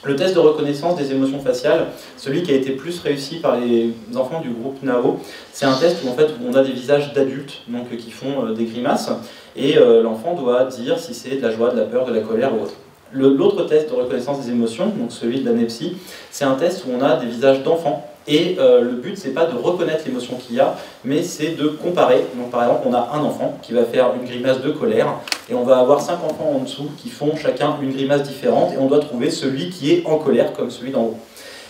Le test de reconnaissance des émotions faciales, celui qui a été plus réussi par les enfants du groupe NAO, c'est un test où en fait on a des visages d'adultes donc qui font des grimaces et l'enfant doit dire si c'est de la joie, de la peur, de la colère ou autre. L'autre test de reconnaissance des émotions, donc celui de l'ANEPSI, c'est un test où on a des visages d'enfants et le but c'est pas de reconnaître l'émotion qu'il y a, mais c'est de comparer. Donc par exemple on a un enfant qui va faire une grimace de colère et on va avoir 5 enfants en dessous qui font chacun une grimace différente et on doit trouver celui qui est en colère comme celui d'en haut.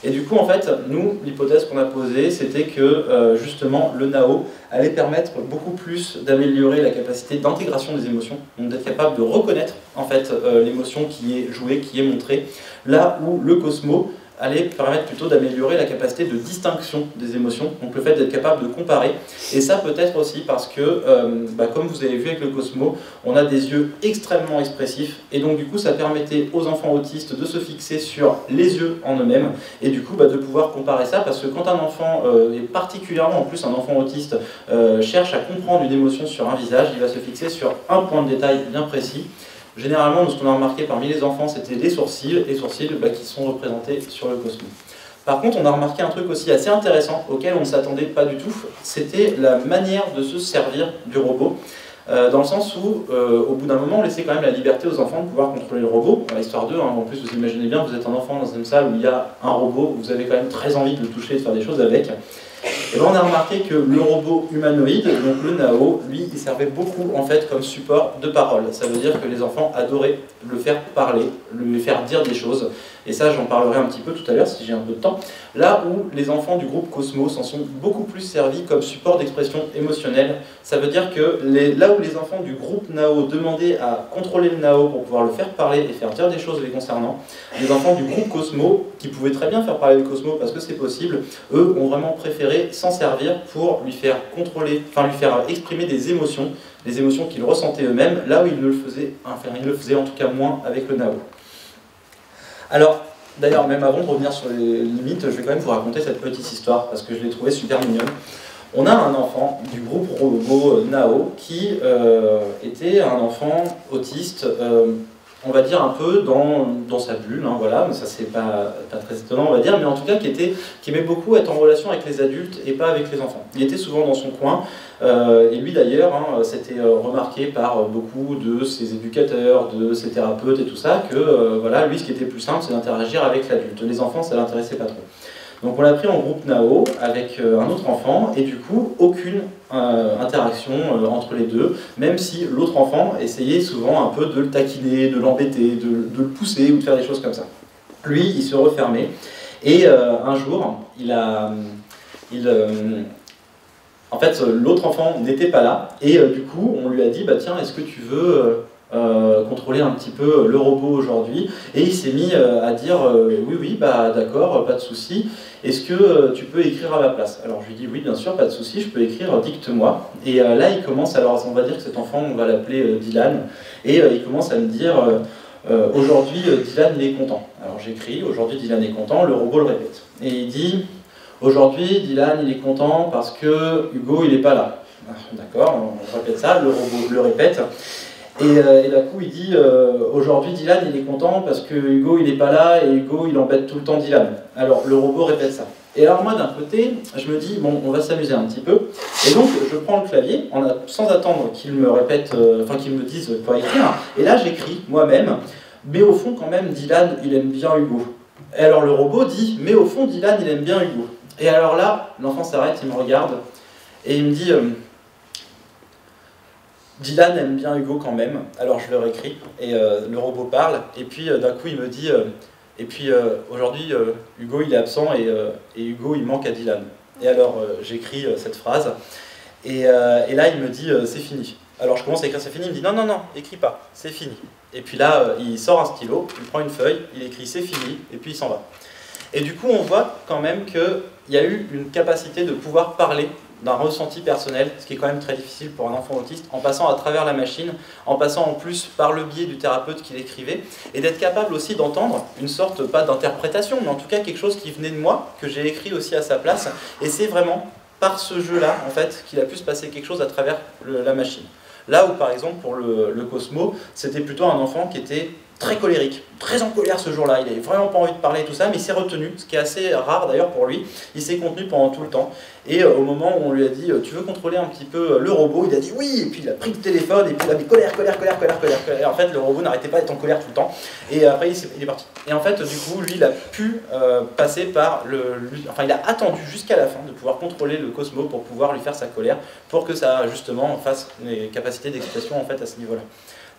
Et du coup en fait nous l'hypothèse qu'on a posée c'était que justement le NAO allait permettre beaucoup plus d'améliorer la capacité d'intégration des émotions, donc d'être capable de reconnaître en fait l'émotion qui est jouée, qui est montrée, là où le Cosmo allait permettre plutôt d'améliorer la capacité de distinction des émotions, donc le fait d'être capable de comparer. Et ça peut-être aussi parce que, comme vous avez vu avec le Cosmo, on a des yeux extrêmement expressifs, et donc du coup ça permettait aux enfants autistes de se fixer sur les yeux en eux-mêmes, et du coup de pouvoir comparer ça, parce que quand un enfant, et particulièrement en plus un enfant autiste, cherche à comprendre une émotion sur un visage, il va se fixer sur un point de détail bien précis. Généralement, ce qu'on a remarqué parmi les enfants, c'était les sourcils qui sont représentés sur le Cosmo. Par contre, on a remarqué un truc aussi assez intéressant, auquel on ne s'attendait pas du tout, c'était la manière de se servir du robot, dans le sens où, au bout d'un moment, on laissait quand même la liberté aux enfants de pouvoir contrôler le robot, histoire d'eux, en plus vous imaginez bien, vous êtes un enfant dans une salle où il y a un robot, vous avez quand même très envie de le toucher, de faire des choses avec. Et bien on a remarqué que le robot humanoïde, donc le NAO, lui, il servait beaucoup en fait comme support de parole. Ça veut dire que les enfants adoraient le faire parler, lui faire dire des choses. Et ça, j'en parlerai un petit peu tout à l'heure si j'ai un peu de temps. Là où les enfants du groupe Cosmo s'en sont beaucoup plus servis comme support d'expression émotionnelle. Ça veut dire que là où les enfants du groupe NAO demandaient à contrôler le NAO pour pouvoir le faire parler et faire dire des choses les concernant, les enfants du groupe Cosmo, qui pouvaient très bien faire parler le Cosmo parce que c'est possible, eux ont vraiment préféré s'en servir pour lui faire contrôler, enfin lui faire exprimer des émotions qu'ils ressentaient eux-mêmes, là où ils ne le faisaient, ils le faisaient en tout cas moins avec le NAO. Alors, d'ailleurs, même avant de revenir sur les limites, je vais quand même vous raconter cette petite histoire, parce que je l'ai trouvée super mignonne. On a un enfant du groupe robot NAO qui était un enfant autiste, on va dire un peu dans sa bulle, voilà, mais ça c'est pas très étonnant on va dire, mais en tout cas qui aimait beaucoup être en relation avec les adultes et pas avec les enfants. Il était souvent dans son coin, et lui d'ailleurs, c'était remarqué par beaucoup de ses éducateurs, de ses thérapeutes et tout ça, que voilà, lui ce qui était plus simple c'est d'interagir avec l'adulte. Les enfants ça l'intéressait pas trop. Donc on l'a pris en groupe NAO avec un autre enfant, et du coup aucune interaction entre les deux, même si l'autre enfant essayait souvent un peu de le taquiner, de l'embêter, de le pousser ou de faire des choses comme ça. Lui, il se refermait, et un jour, en fait, l'autre enfant n'était pas là, et du coup, on lui a dit, tiens, est-ce que tu veux contrôler un petit peu le robot aujourd'hui? Et il s'est mis à dire, oui, d'accord, pas de souci. Est-ce que tu peux écrire à ma place? Alors je lui dis oui, bien sûr, pas de souci, je peux écrire, dicte-moi. Et là, il commence, alors on va dire que cet enfant, on va l'appeler Dylan, et il commence à me dire aujourd'hui, Dylan, il est content. Alors j'écris, aujourd'hui, Dylan est content, le robot le répète. Et il dit, aujourd'hui, Dylan, il est content parce que Hugo, il n'est pas là. D'accord, on répète ça, le robot le répète. Et d'un coup, il dit aujourd'hui, Dylan, il est content parce que Hugo, il n'est pas là et Hugo, il embête tout le temps Dylan. Alors, le robot répète ça. Et alors, moi, d'un côté, je me dis, bon, on va s'amuser un petit peu. Et donc, je prends le clavier, sans attendre qu'il me répète, qu'il me dise quoi écrire. Et là, j'écris moi-même, mais au fond, quand même, Dylan, il aime bien Hugo. Et alors, le robot dit, mais au fond, Dylan, il aime bien Hugo. Et alors là, l'enfant s'arrête, il me regarde et il me dit. Dylan aime bien Hugo quand même, alors je le réécris, et le robot parle, et puis d'un coup il me dit, aujourd'hui Hugo il est absent et Hugo il manque à Dylan. Et alors j'écris cette phrase, et là il me dit c'est fini. Alors je commence à écrire c'est fini, il me dit non, écris pas, c'est fini. Et puis là il sort un stylo, il prend une feuille, il écrit c'est fini, et puis il s'en va. Et du coup on voit quand même qu'il y a eu une capacité de pouvoir parler d'un ressenti personnel, ce qui est quand même très difficile pour un enfant autiste, en passant à travers la machine, en passant en plus par le biais du thérapeute qui l'écrivait, et d'être capable aussi d'entendre une sorte, pas d'interprétation, mais en tout cas quelque chose qui venait de moi, que j'ai écrit aussi à sa place, et c'est vraiment par ce jeu-là, en fait, qu'il a pu se passer quelque chose à travers la machine. Là où, par exemple, pour le Cosmo, c'était plutôt un enfant qui était très colérique, très en colère ce jour-là, il n'avait vraiment pas envie de parler et tout ça, mais il s'est retenu, ce qui est assez rare d'ailleurs pour lui, il s'est contenu pendant tout le temps, et au moment où on lui a dit « tu veux contrôler un petit peu le robot ?» il a dit « oui !» et puis il a pris le téléphone, et puis il a dit « colère, colère, colère, colère, colère », et en fait le robot n'arrêtait pas d'être en colère tout le temps, et après il est parti. Et en fait du coup lui il a pu passer par enfin il a attendu jusqu'à la fin de pouvoir contrôler le Cosmo pour pouvoir lui faire sa colère, pour que ça justement fasse les capacités d'expression en fait à ce niveau-là.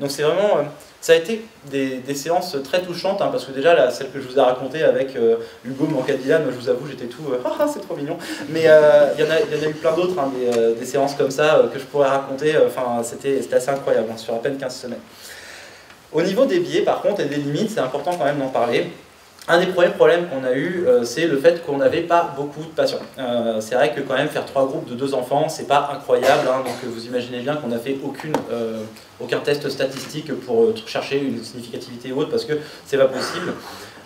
Donc c'est vraiment, ça a été des séances très touchantes, hein, parce que déjà celle que je vous ai racontée avec Hugo Mancadilla, moi je vous avoue j'étais tout, c'est trop mignon, mais il y en a eu plein d'autres, hein, des séances comme ça que je pourrais raconter, enfin c'était assez incroyable, hein, sur à peine 15 semaines. Au niveau des biais par contre et des limites, c'est important quand même d'en parler. Un des premiers problèmes qu'on a eu, c'est le fait qu'on n'avait pas beaucoup de patients. C'est vrai que quand même faire 3 groupes de 2 enfants, c'est pas incroyable, hein, donc vous imaginez bien qu'on n'a fait aucun test statistique pour chercher une significativité ou autre, parce que c'est pas possible.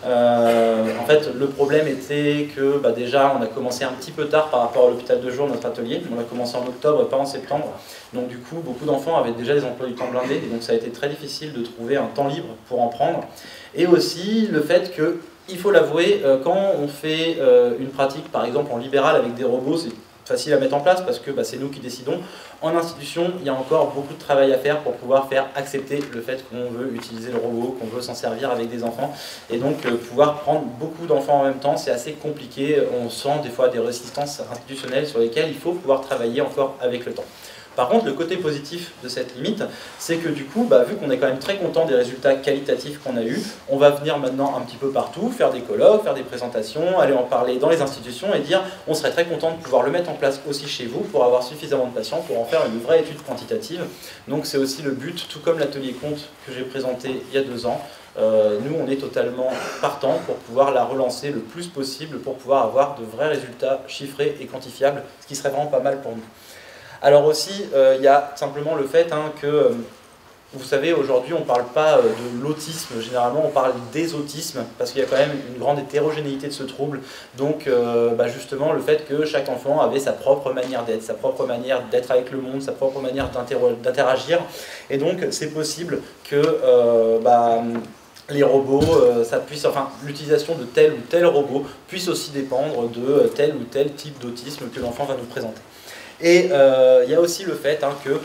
En fait, le problème était que déjà on a commencé un petit peu tard par rapport à l'hôpital de jour, notre atelier. On a commencé en octobre et pas en septembre. Donc du coup, beaucoup d'enfants avaient déjà des emplois du temps blindés, et donc ça a été très difficile de trouver un temps libre pour en prendre. Et aussi le fait que, il faut l'avouer, quand on fait une pratique par exemple en libéral avec des robots, c'est facile à mettre en place parce que c'est nous qui décidons. En institution, il y a encore beaucoup de travail à faire pour pouvoir faire accepter le fait qu'on veut utiliser le robot, qu'on veut s'en servir avec des enfants. Et donc pouvoir prendre beaucoup d'enfants en même temps, c'est assez compliqué. On sent des fois des résistances institutionnelles sur lesquelles il faut pouvoir travailler encore avec le temps. Par contre, le côté positif de cette limite, c'est que du coup, vu qu'on est quand même très content des résultats qualitatifs qu'on a eus, on va venir maintenant un petit peu partout, faire des colloques, faire des présentations, aller en parler dans les institutions et dire on serait très content de pouvoir le mettre en place aussi chez vous pour avoir suffisamment de patients pour en faire une vraie étude quantitative. Donc c'est aussi le but, tout comme l'atelier compte que j'ai présenté il y a 2 ans. Nous, on est totalement partant pour pouvoir la relancer le plus possible pour pouvoir avoir de vrais résultats chiffrés et quantifiables, ce qui serait vraiment pas mal pour nous. Alors aussi, il y a simplement le fait que, vous savez, aujourd'hui on ne parle pas de l'autisme, généralement on parle des autismes, parce qu'il y a quand même une grande hétérogénéité de ce trouble. Donc justement le fait que chaque enfant avait sa propre manière d'être, sa propre manière d'être avec le monde, sa propre manière d'interagir. Et donc c'est possible que les robots, l'utilisation de tel ou tel robot puisse aussi dépendre de tel ou tel type d'autisme que l'enfant va nous présenter. Et il y a aussi le fait que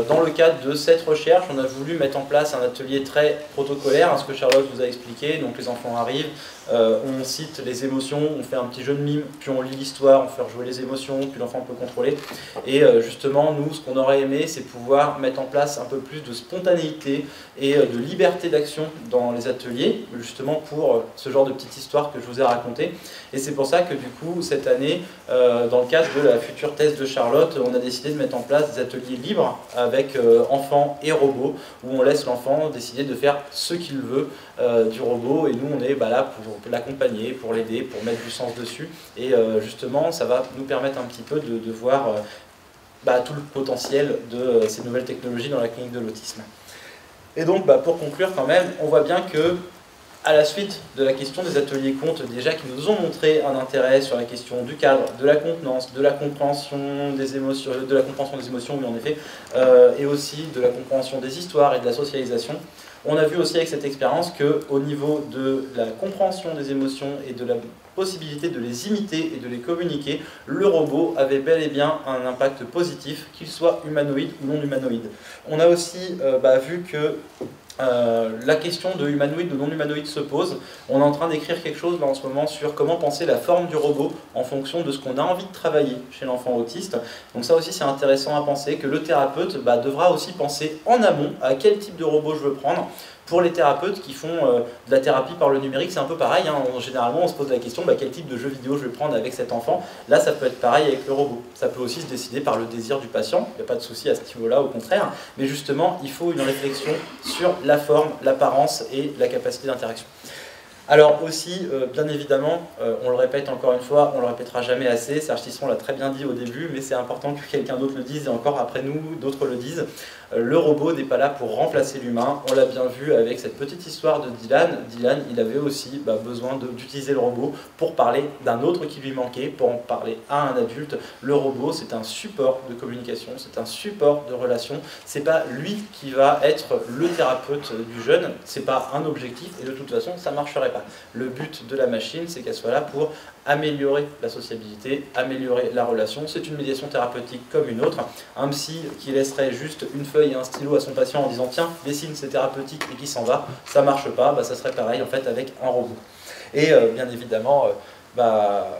dans le cadre de cette recherche, on a voulu mettre en place un atelier très protocolaire, ce que Charlotte vous a expliqué. Donc les enfants arrivent, on cite les émotions, on fait un petit jeu de mime, puis on lit l'histoire, on fait rejouer les émotions, puis l'enfant peut contrôler. Et justement, nous, ce qu'on aurait aimé, c'est pouvoir mettre en place un peu plus de spontanéité et de liberté d'action dans les ateliers, justement pour ce genre de petite histoire que je vous ai racontée. Et c'est pour ça que du coup, cette année, dans le cadre de la future thèse de Charlotte, on a décidé de mettre en place des ateliers libres avec enfants et robots, où on laisse l'enfant décider de faire ce qu'il veut du robot, et nous on est là pour l'accompagner, pour l'aider, pour mettre du sens dessus, et justement ça va nous permettre un petit peu de voir tout le potentiel de ces nouvelles technologies dans la clinique de l'autisme. Et donc pour conclure quand même, on voit bien que à la suite de la question des ateliers comptes, déjà qui nous ont montré un intérêt sur la question du cadre, de la contenance, de la compréhension des émotions, oui en effet, et aussi de la compréhension des histoires et de la socialisation. On a vu aussi avec cette expérience qu'au niveau de la compréhension des émotions et de la possibilité de les imiter et de les communiquer, le robot avait bel et bien un impact positif, qu'il soit humanoïde ou non humanoïde. On a aussi vu que la question de humanoïde ou non humanoïde se pose. On est en train d'écrire quelque chose là en ce moment sur comment penser la forme du robot en fonction de ce qu'on a envie de travailler chez l'enfant autiste. Donc ça aussi c'est intéressant à penser, que le thérapeute devra aussi penser en amont à quel type de robot je veux prendre. Pour les thérapeutes qui font de la thérapie par le numérique, c'est un peu pareil. Généralement, on se pose la question, quel type de jeu vidéo je vais prendre avec cet enfant. Là, ça peut être pareil avec le robot. Ça peut aussi se décider par le désir du patient. Il n'y a pas de souci à ce niveau-là, au contraire. Mais justement, il faut une réflexion sur la forme, l'apparence et la capacité d'interaction. Alors aussi, bien évidemment, on le répète encore une fois, on le répétera jamais assez, Serge Tisseron l'a très bien dit au début, mais c'est important que quelqu'un d'autre le dise, et encore après nous, d'autres le disent. Le robot n'est pas là pour remplacer l'humain, on l'a bien vu avec cette petite histoire de Dylan. Dylan, il avait aussi besoin d'utiliser le robot pour parler d'un autre qui lui manquait, pour en parler à un adulte. Le robot, c'est un support de communication, c'est un support de relation, c'est pas lui qui va être le thérapeute du jeune, c'est pas un objectif, et de toute façon, ça marcherait pas. Le but de la machine, c'est qu'elle soit là pour améliorer la sociabilité, améliorer la relation. C'est une médiation thérapeutique comme une autre. Un psy qui laisserait juste une feuille et un stylo à son patient en disant « tiens, dessine, c'est thérapeutique » et qui s'en va, ça marche pas, ça serait pareil en fait avec un robot. Et bien évidemment,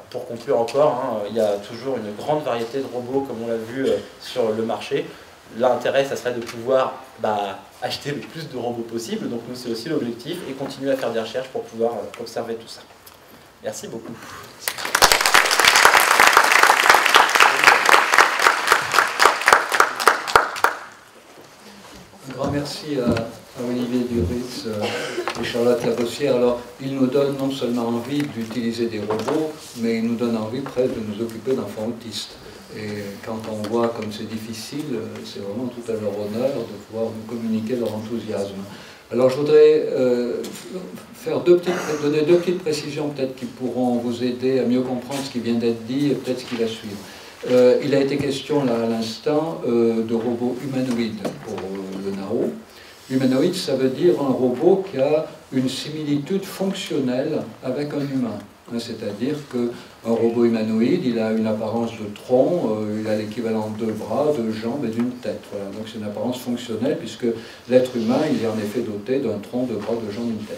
pour conclure encore, il y a toujours une grande variété de robots comme on l'a vu sur le marché. L'intérêt, ça serait de pouvoir acheter le plus de robots possible, donc nous c'est aussi l'objectif, et continuer à faire des recherches pour pouvoir observer tout ça. Merci beaucoup. Un grand merci à Olivier Duritz et Charlotte Labossière. Alors, ils nous donnent non seulement envie d'utiliser des robots, mais ils nous donnent envie presque de nous occuper d'enfants autistes. Et quand on voit comme c'est difficile, c'est vraiment tout à leur honneur de pouvoir nous communiquer leur enthousiasme. Alors je voudrais donner deux petites précisions peut-être qui pourront vous aider à mieux comprendre ce qui vient d'être dit et peut-être ce qui va suivre. Il a été question là à l'instant de robots humanoïdes pour le NAO. Humanoïde, ça veut dire un robot qui a une similitude fonctionnelle avec un humain. C'est-à-dire qu'un robot humanoïde, il a une apparence de tronc, il a l'équivalent de bras, de jambes et d'une tête. Voilà. Donc c'est une apparence fonctionnelle puisque l'être humain, il est en effet doté d'un tronc, de bras, de jambes et d'une tête.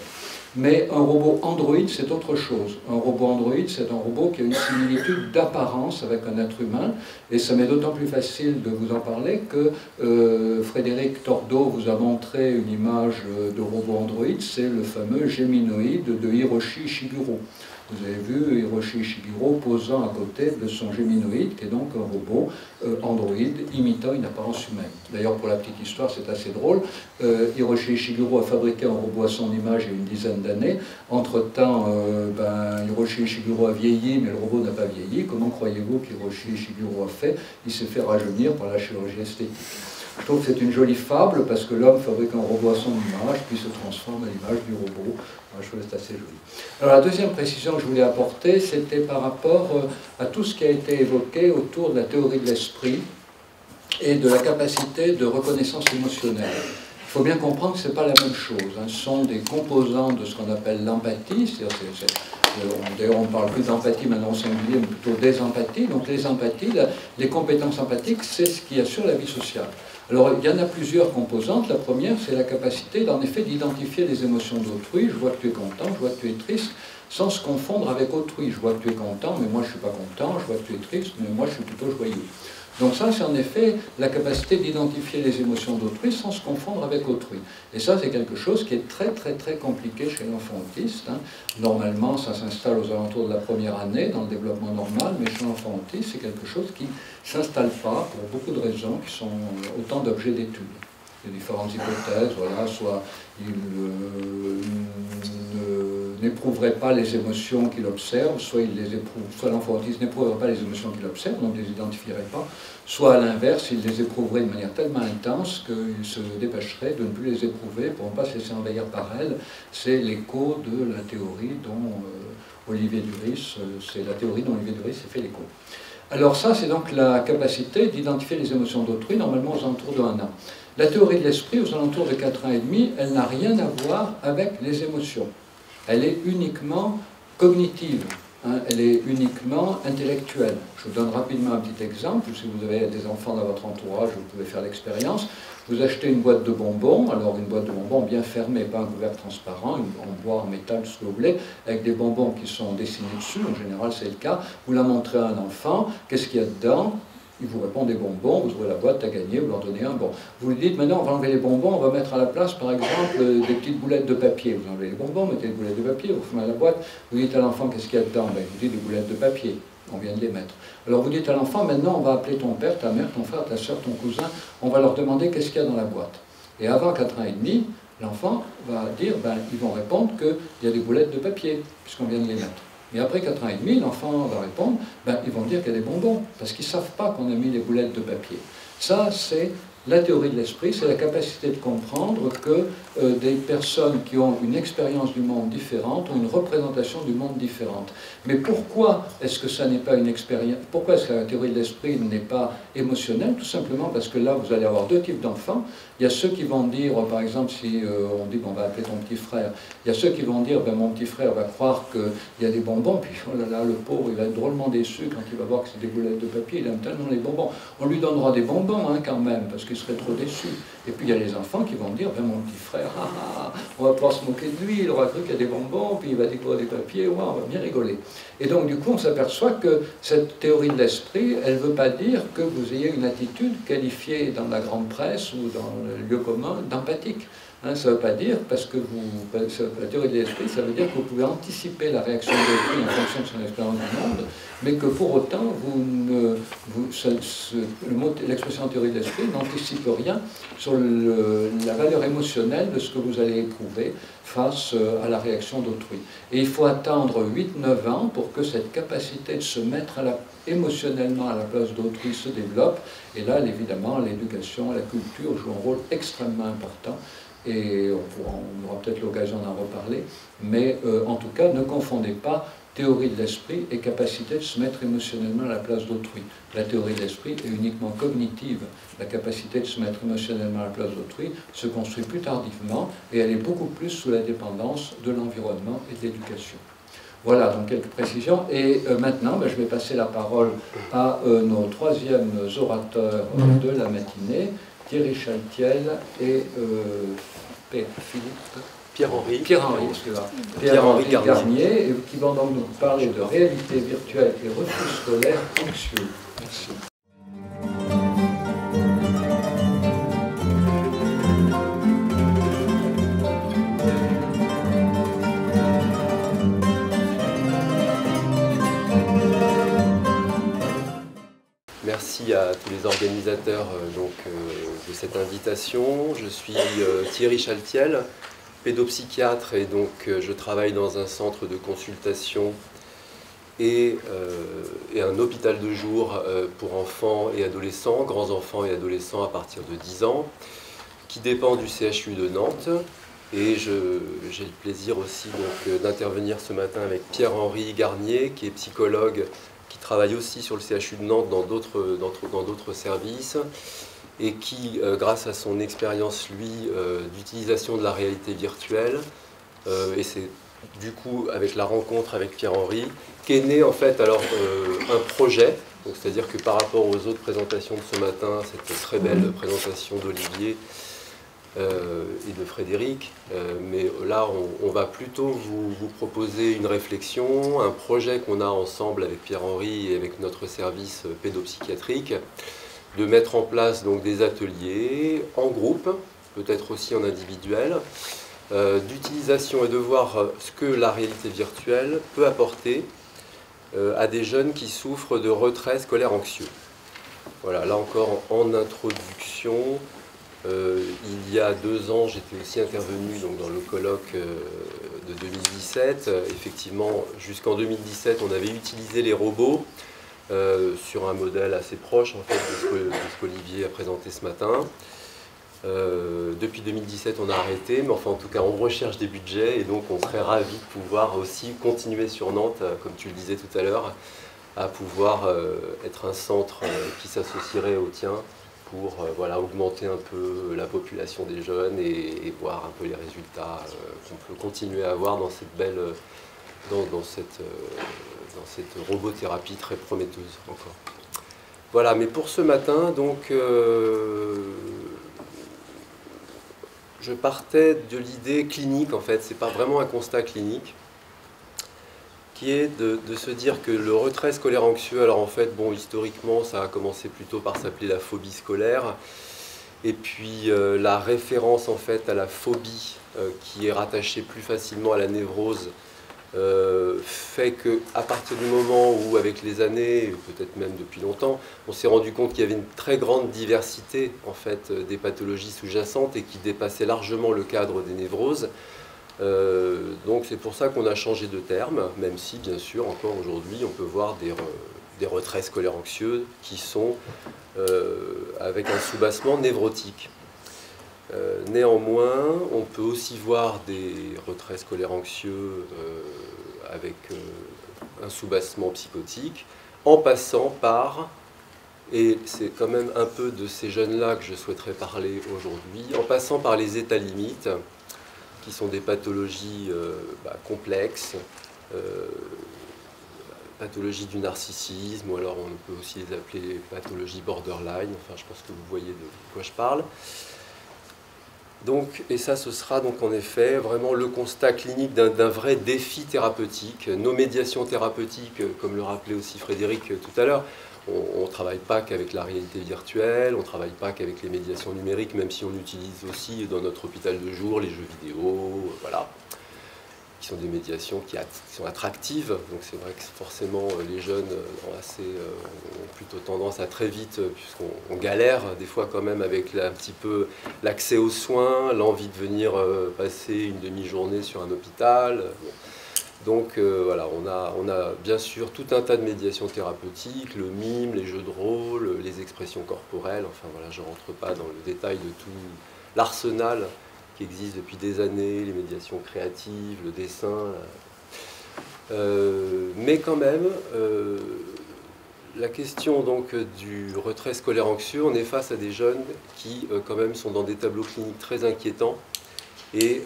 Mais un robot androïde, c'est autre chose. Un robot androïde, c'est un robot qui a une similitude d'apparence avec un être humain. Et ça m'est d'autant plus facile de vous en parler que Frédéric Tordeau vous a montré une image de robot androïde. C'est le fameux Géminoïde de Hiroshi Ishiguro. Vous avez vu Hiroshi Ishiguro posant à côté de son Géminoïde, qui est donc un robot androïde imitant une apparence humaine. D'ailleurs, pour la petite histoire, c'est assez drôle. Hiroshi Ishiguro a fabriqué un robot à son image il y a une dizaine d'années. Entre-temps, Hiroshi Ishiguro a vieilli, mais le robot n'a pas vieilli. Comment croyez-vous qu'Hiroshi Ishiguro a fait? Il s'est fait rajeunir par la chirurgie esthétique. Je trouve que c'est une jolie fable parce que l'homme fabrique un robot à son image, puis se transforme à l'image du robot. Je trouve que c'est assez joli. Alors la deuxième précision que je voulais apporter, c'était par rapport à tout ce qui a été évoqué autour de la théorie de l'esprit et de la capacité de reconnaissance émotionnelle. Il faut bien comprendre que ce n'est pas la même chose. Ce sont des composants de ce qu'on appelle l'empathie, d'ailleurs on ne parle plus d'empathie maintenant au singulier, mais plutôt des empathies. Donc les empathies, les compétences empathiques, c'est ce qui assure la vie sociale. Alors, il y en a plusieurs composantes. La première, c'est la capacité, en effet, d'identifier les émotions d'autrui. Je vois que tu es content, je vois que tu es triste, sans se confondre avec autrui. Je vois que tu es content, mais moi, je ne suis pas content. Je vois que tu es triste, mais moi, je suis plutôt joyeux. Donc ça, c'est en effet la capacité d'identifier les émotions d'autrui sans se confondre avec autrui. Et ça, c'est quelque chose qui est très, très, très compliqué chez l'enfant autiste. Normalement, ça s'installe aux alentours de la première année, dans le développement normal, mais chez l'enfant autiste, c'est quelque chose qui ne s'installe pas pour beaucoup de raisons qui sont autant d'objets d'étude. Il y a différentes hypothèses, voilà, soit il n'éprouverait pas les émotions qu'il observe, soit l'enfant autiste n'éprouverait pas les émotions qu'il observe, donc il ne les identifierait pas, soit à l'inverse, il les éprouverait de manière tellement intense qu'il se dépêcherait de ne plus les éprouver pour ne pas se laisser envahir par elles. C'est l'écho de la théorie dont Olivier Duritz, s'est fait l'écho. Alors ça, c'est donc la capacité d'identifier les émotions d'autrui, normalement aux alentours de 1 an. La théorie de l'esprit, aux alentours de 4 ans et demi, elle n'a rien à voir avec les émotions. Elle est uniquement cognitive, elle est uniquement intellectuelle. Je vous donne rapidement un petit exemple. Si vous avez des enfants dans votre entourage, vous pouvez faire l'expérience. Vous achetez une boîte de bonbons, alors une boîte de bonbons bien fermée, pas un couvercle transparent, en bois, en métal, tout ce que vous voulez, avec des bonbons qui sont dessinés dessus, en général c'est le cas. Vous la montrez à un enfant, qu'est-ce qu'il y a dedans? Il vous répond des bonbons, vous ouvrez la boîte, t'as gagné, vous leur donnez un bon. Vous lui dites, maintenant on va enlever les bonbons, on va mettre à la place par exemple des petites boulettes de papier. Vous enlevez les bonbons, mettez les boulettes de papier, vous fermez la boîte, vous dites à l'enfant qu'est-ce qu'il y a dedans? Ben, vous dites des boulettes de papier, on vient de les mettre. Alors vous dites à l'enfant, maintenant on va appeler ton père, ta mère, ton frère, ta soeur, ton cousin, on va leur demander qu'est-ce qu'il y a dans la boîte. Et avant 4 ans et demi, L'enfant va dire, ils vont répondre qu'il y a des boulettes de papier, puisqu'on vient de les mettre. Mais après 4 ans et demi, l'enfant va répondre, ils vont dire qu'il y a des bonbons, parce qu'ils ne savent pas qu'on a mis les boulettes de papier. Ça, c'est la théorie de l'esprit, c'est la capacité de comprendre que des personnes qui ont une expérience du monde différente ont une représentation du monde différente. Mais pourquoi est-ce que ça n'est pas une expérience? Pourquoi est-ce que la théorie de l'esprit n'est pas émotionnelle? Tout simplement parce que là, vous allez avoir 2 types d'enfants. Il y a ceux qui vont dire, par exemple, si on dit qu'on va appeler ton petit frère, il y a ceux qui vont dire, mon petit frère va croire qu'il y a des bonbons, puis oh là là, le pauvre, il va être drôlement déçu quand il va voir que c'est des boulettes de papier, il aime tellement les bonbons. On lui donnera des bonbons quand même, parce qu'il serait trop déçu. Et puis il y a les enfants qui vont dire, mon petit frère, on va pouvoir se moquer de lui, il aura cru qu'il y a des bonbons, puis il va découvrir des papiers, on va bien rigoler. Et donc du coup, on s'aperçoit que cette théorie de l'esprit, elle ne veut pas dire que vous ayez une attitude qualifiée dans la grande presse ou dans le lieu commun d'empathique. Ça ne veut pas dire, parce que la théorie de l'esprit, ça veut dire que vous pouvez anticiper la réaction de l'esprit en fonction de son expérience du monde, mais que pour autant, l'expression théorie de l'esprit n'anticipe rien sur la valeur émotionnelle de ce que vous allez éprouver face à la réaction d'autrui. Et il faut attendre 8-9 ans pour que cette capacité de se mettre émotionnellement à la place d'autrui se développe. Et là, évidemment, l'éducation, la culture jouent un rôle extrêmement important. Et on aura peut-être l'occasion d'en reparler. Mais en tout cas, ne confondez pas théorie de l'esprit et capacité de se mettre émotionnellement à la place d'autrui. La théorie de l'esprit est uniquement cognitive. La capacité de se mettre émotionnellement à la place d'autrui se construit plus tardivement et elle est beaucoup plus sous la dépendance de l'environnement et de l'éducation. Voilà, donc quelques précisions. Et maintenant, je vais passer la parole à nos 3e orateurs de la matinée, Thierry Chaltiel et Pierre-Henri Garnier, qui vont donc nous parler de réalité virtuelle et refus scolaire anxieux. Merci. Merci à tous les organisateurs de cette invitation. Je suis Thierry Chaltiel, pédopsychiatre, et donc je travaille dans un centre de consultation et un hôpital de jour pour enfants et adolescents, grands enfants et adolescents à partir de 10 ans, qui dépend du CHU de Nantes. Et j'ai le plaisir aussi d'intervenir ce matin avec Pierre-Henri Garnier, qui est psychologue, qui travaille aussi sur le CHU de Nantes dans d'autres services, et qui, grâce à son expérience, lui, d'utilisation de la réalité virtuelle, et c'est du coup avec la rencontre avec Pierre-Henri, qu'est né en fait alors un projet, c'est-à-dire que par rapport aux autres présentations de ce matin, cette très belle présentation d'Olivier et de Frédéric, mais là on va plutôt vous proposer une réflexion, un projet qu'on a ensemble avec Pierre-Henri et avec notre service pédopsychiatrique, de mettre en place donc des ateliers en groupe, peut-être aussi en individuel, d'utilisation et de voir ce que la réalité virtuelle peut apporter à des jeunes qui souffrent de retrait scolaire anxieux. Voilà, là encore en introduction. Il y a 2 ans, j'étais aussi intervenu dans le colloque de 2017. Effectivement, jusqu'en 2017, on avait utilisé les robots sur un modèle assez proche en fait, de ce qu'Olivier a présenté ce matin. Depuis 2017, on a arrêté, mais enfin, en tout cas, on recherche des budgets et donc on serait ravis de pouvoir aussi continuer sur Nantes, comme tu le disais tout à l'heure, à pouvoir être un centre qui s'associerait au tien pour augmenter un peu la population des jeunes et voir un peu les résultats qu'on peut continuer à avoir dans cette belle, dans cette robothérapie très prometteuse encore. Voilà, mais pour ce matin, donc, je partais de l'idée clinique, en fait, c'est pas vraiment un constat clinique, qui est de se dire que le retrait scolaire anxieux, alors en fait, bon, historiquement, ça a commencé plutôt par s'appeler la phobie scolaire, et puis la référence en fait à la phobie qui est rattachée plus facilement à la névrose fait qu'à partir du moment où, avec les années, peut-être même depuis longtemps, on s'est rendu compte qu'il y avait une très grande diversité en fait, des pathologies sous-jacentes et qui dépassaient largement le cadre des névroses. Donc c'est pour ça qu'on a changé de terme, même si bien sûr encore aujourd'hui on peut voir des retraits scolaires anxieux qui sont avec un soubassement névrotique. Néanmoins, on peut aussi voir des retraits scolaires anxieux avec un soubassement psychotique, en passant par, et c'est quand même un peu de ces jeunes-là que je souhaiterais parler aujourd'hui, en passant par les états limites, qui sont des pathologies complexes, pathologies du narcissisme, ou alors on peut aussi les appeler pathologies borderline, enfin je pense que vous voyez de quoi je parle. Donc, et ça, ce sera donc en effet vraiment le constat clinique d'un vrai défi thérapeutique. Nos médiations thérapeutiques, comme le rappelait aussi Frédéric tout à l'heure, on ne travaille pas qu'avec la réalité virtuelle, on ne travaille pas qu'avec les médiations numériques, même si on utilise aussi dans notre hôpital de jour les jeux vidéo, voilà, qui sont des médiations qui sont attractives. Donc c'est vrai que forcément les jeunes ont plutôt tendance à très vite, puisqu'on galère des fois quand même avec un petit peu l'accès aux soins, l'envie de venir passer une demi-journée sur un hôpital. Donc voilà, on a bien sûr tout un tas de médiations thérapeutiques, le mime, les jeux de rôle, les expressions corporelles, enfin voilà, je ne rentre pas dans le détail de tout l'arsenal qui existe depuis des années, les médiations créatives, le dessin. Mais quand même, la question donc du retrait scolaire anxieux, on est face à des jeunes qui quand même sont dans des tableaux cliniques très inquiétants. Et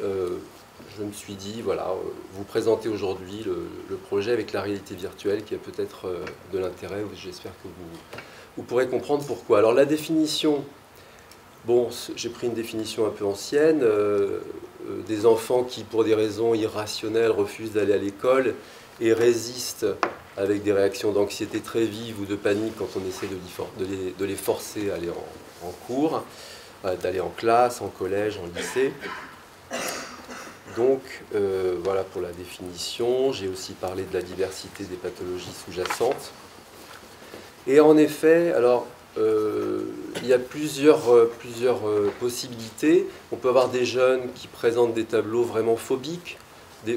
je me suis dit, voilà, vous présenter aujourd'hui le projet avec la réalité virtuelle qui a peut-être de l'intérêt, j'espère que vous pourrez comprendre pourquoi. Alors la définition, bon, j'ai pris une définition un peu ancienne, des enfants qui, pour des raisons irrationnelles, refusent d'aller à l'école et résistent avec des réactions d'anxiété très vives ou de panique quand on essaie de les forcer à aller en cours, d'aller en classe, en collège, en lycée. Donc, voilà pour la définition. J'ai aussi parlé de la diversité des pathologies sous-jacentes. Et en effet, alors, il y a plusieurs possibilités. On peut avoir des jeunes qui présentent des tableaux vraiment phobiques.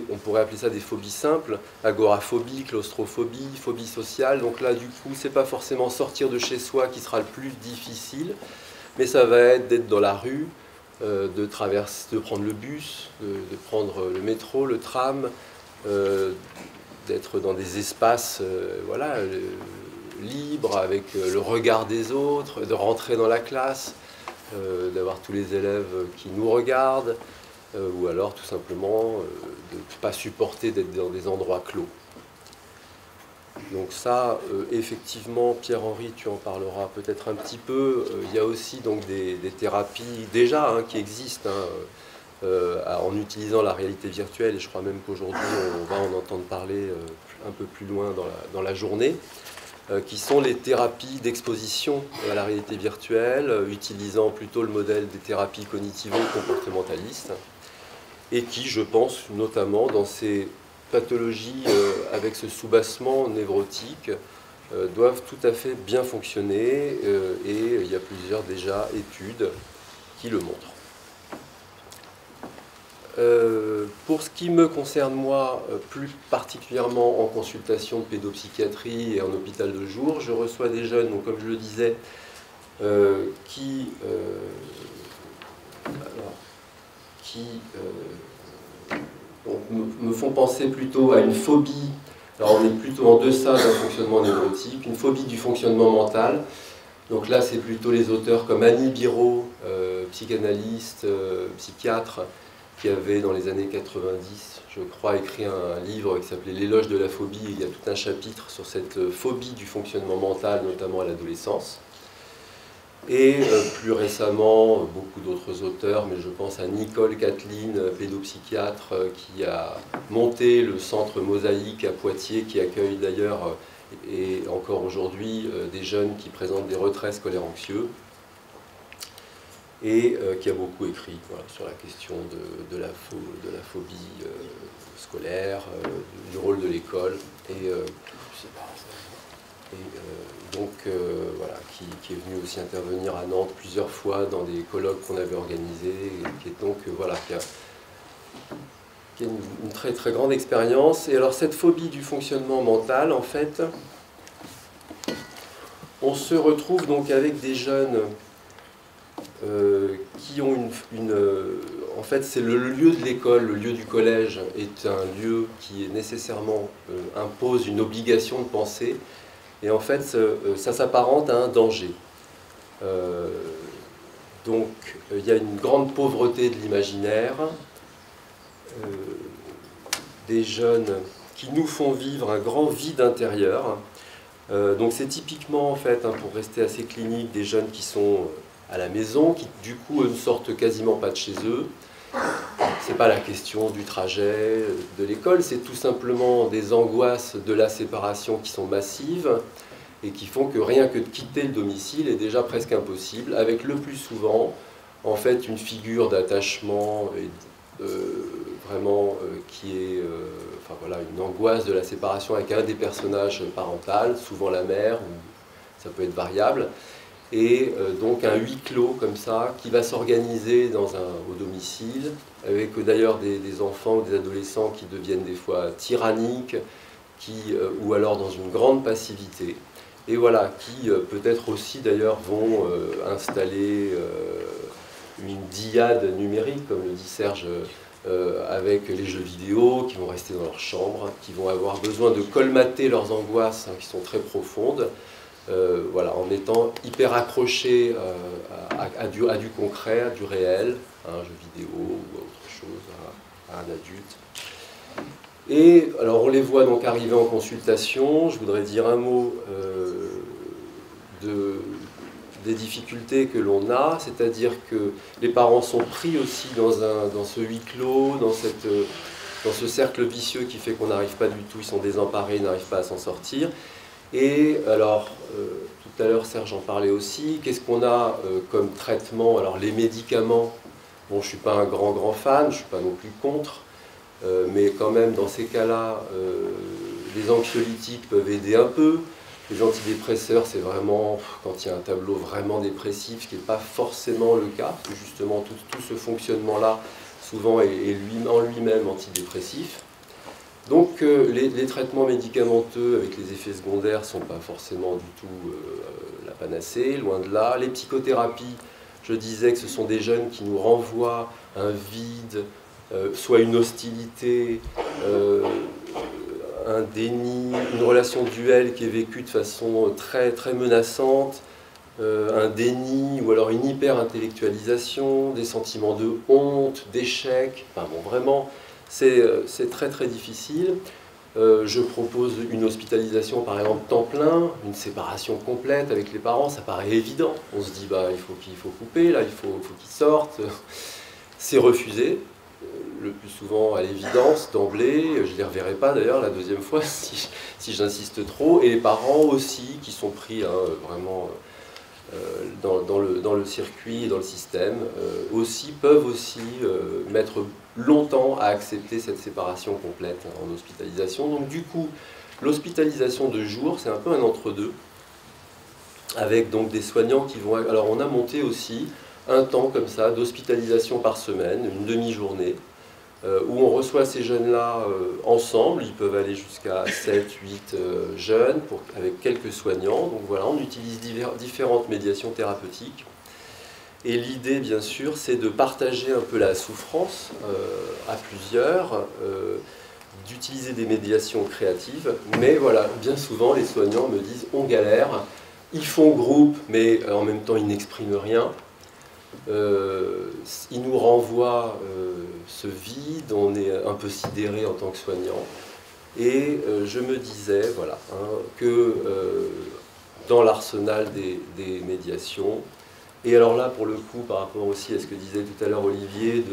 On pourrait appeler ça des phobies simples, agoraphobie, claustrophobie, phobie sociale. Donc là, du coup, c'est pas forcément sortir de chez soi qui sera le plus difficile, mais ça va être d'être dans la rue, de prendre le bus, de prendre le métro, le tram, d'être dans des espaces voilà, libres avec le regard des autres, de rentrer dans la classe, d'avoir tous les élèves qui nous regardent, ou alors tout simplement de ne pas supporter d'être dans des endroits clos. Donc ça, effectivement, Pierre-Henri, tu en parleras peut-être un petit peu. Il y a aussi donc des thérapies déjà qui existent en utilisant la réalité virtuelle. Et je crois même qu'aujourd'hui, on va en entendre parler un peu plus loin dans la journée, qui sont les thérapies d'exposition à la réalité virtuelle, utilisant plutôt le modèle des thérapies cognitivo-comportementalistes, et qui, je pense, notamment dans ces pathologies avec ce soubassement névrotique, doivent tout à fait bien fonctionner, et il y a plusieurs déjà études qui le montrent. Pour ce qui me concerne moi, plus particulièrement en consultation de pédopsychiatrie et en hôpital de jour, je reçois des jeunes, donc comme je le disais, qui me font penser plutôt à une phobie. Alors on est plutôt en deçà d'un fonctionnement névrotique, une phobie du fonctionnement mental. Donc là, c'est plutôt les auteurs comme Annie Biraud, psychanalyste, psychiatre, qui avait dans les années 90, je crois, écrit un livre qui s'appelait L'éloge de la phobie. Il y a tout un chapitre sur cette phobie du fonctionnement mental, notamment à l'adolescence. Et plus récemment, beaucoup d'autres auteurs, mais je pense à Nicole Kathleen, pédopsychiatre, qui a monté le centre Mosaïque à Poitiers, qui accueille d'ailleurs, et encore aujourd'hui, des jeunes qui présentent des retraits scolaires anxieux. et qui a beaucoup écrit sur la question de la phobie scolaire, du rôle de l'école, et donc voilà, qui est venu aussi intervenir à Nantes plusieurs fois dans des colloques qu'on avait organisés, et qui est donc voilà, qui a une très très grande expérience. Et alors cette phobie du fonctionnement mental, en fait, on se retrouve donc avec des jeunes qui ont en fait, c'est le lieu de l'école, le lieu du collège est un lieu qui nécessairement impose une obligation de penser, et en fait, ça s'apparente à un danger. Donc, il y a une grande pauvreté de l'imaginaire, des jeunes qui nous font vivre un grand vide intérieur. Donc c'est typiquement, en fait, pour rester assez clinique, des jeunes qui sont à la maison, qui du coup ne sortent quasiment pas de chez eux. C'est pas la question du trajet, de l'école, c'est tout simplement des angoisses de la séparation qui sont massives et qui font que rien que de quitter le domicile est déjà presque impossible, avec le plus souvent, en fait, une figure d'attachement vraiment qui est enfin, voilà, une angoisse de la séparation avec un des personnages parentaux, souvent la mère, ou ça peut être variable, et donc un huis clos comme ça qui va s'organiser au domicile, avec d'ailleurs des enfants ou des adolescents qui deviennent des fois tyranniques, ou alors dans une grande passivité, et voilà, qui peut-être aussi d'ailleurs vont installer une dyade numérique, comme le dit Serge, avec les jeux vidéo, qui vont rester dans leur chambre, qui vont avoir besoin de colmater leurs angoisses, qui sont très profondes, voilà, en étant hyper accrochés à du concret, à du réel, à un jeu vidéo ou à autre chose, à un adulte. Et alors on les voit donc arriver en consultation. Je voudrais dire un mot des difficultés que l'on a, c'est-à-dire que les parents sont pris aussi dans ce huis clos, dans ce cercle vicieux qui fait qu'on n'arrive pas du tout, ils sont désemparés, ils n'arrivent pas à s'en sortir. Et alors, tout à l'heure Serge en parlait aussi, qu'est-ce qu'on a comme traitement? Alors les médicaments, bon, je ne suis pas un grand fan, je ne suis pas non plus contre, mais quand même dans ces cas-là, les anxiolytiques peuvent aider un peu. Les antidépresseurs, c'est vraiment quand il y a un tableau vraiment dépressif, ce qui n'est pas forcément le cas, parce que justement tout ce fonctionnement-là, souvent est en lui-même antidépressif. Donc les traitements médicamenteux avec les effets secondaires ne sont pas forcément du tout la panacée, loin de là. Les psychothérapies, je disais que ce sont des jeunes qui nous renvoient un vide, soit une hostilité, un déni, une relation duel qui est vécue de façon très, très menaçante, un déni ou alors une hyper-intellectualisation, des sentiments de honte, d'échec, enfin bon, vraiment, c'est très très difficile. Je propose une hospitalisation par exemple temps plein, une séparation complète avec les parents, ça paraît évident. On se dit bah, il faut couper, là, il faut qu'ils sortent. C'est refusé. Le plus souvent à l'évidence, d'emblée, je ne les reverrai pas d'ailleurs la deuxième fois si j'insiste trop, et les parents aussi qui sont pris vraiment dans le circuit, dans le système, peuvent aussi mettre longtemps à accepter cette séparation complète en hospitalisation. Donc du coup, l'hospitalisation de jour, c'est un peu un entre-deux, avec donc des soignants qui vont... Alors on a monté aussi un temps comme ça d'hospitalisation par semaine, une demi-journée, où on reçoit ces jeunes-là ensemble. Ils peuvent aller jusqu'à 7, 8 jeunes avec quelques soignants. Donc voilà, on utilise différentes médiations thérapeutiques. Et l'idée, bien sûr, c'est de partager un peu la souffrance à plusieurs, d'utiliser des médiations créatives. Mais voilà, bien souvent, les soignants me disent « on galère ». Ils font groupe, mais en même temps, ils n'expriment rien. Il nous renvoie ce vide, on est un peu sidéré en tant que soignant. Et je me disais voilà, que dans l'arsenal des médiations, et alors là pour le coup par rapport aussi à ce que disait tout à l'heure Olivier,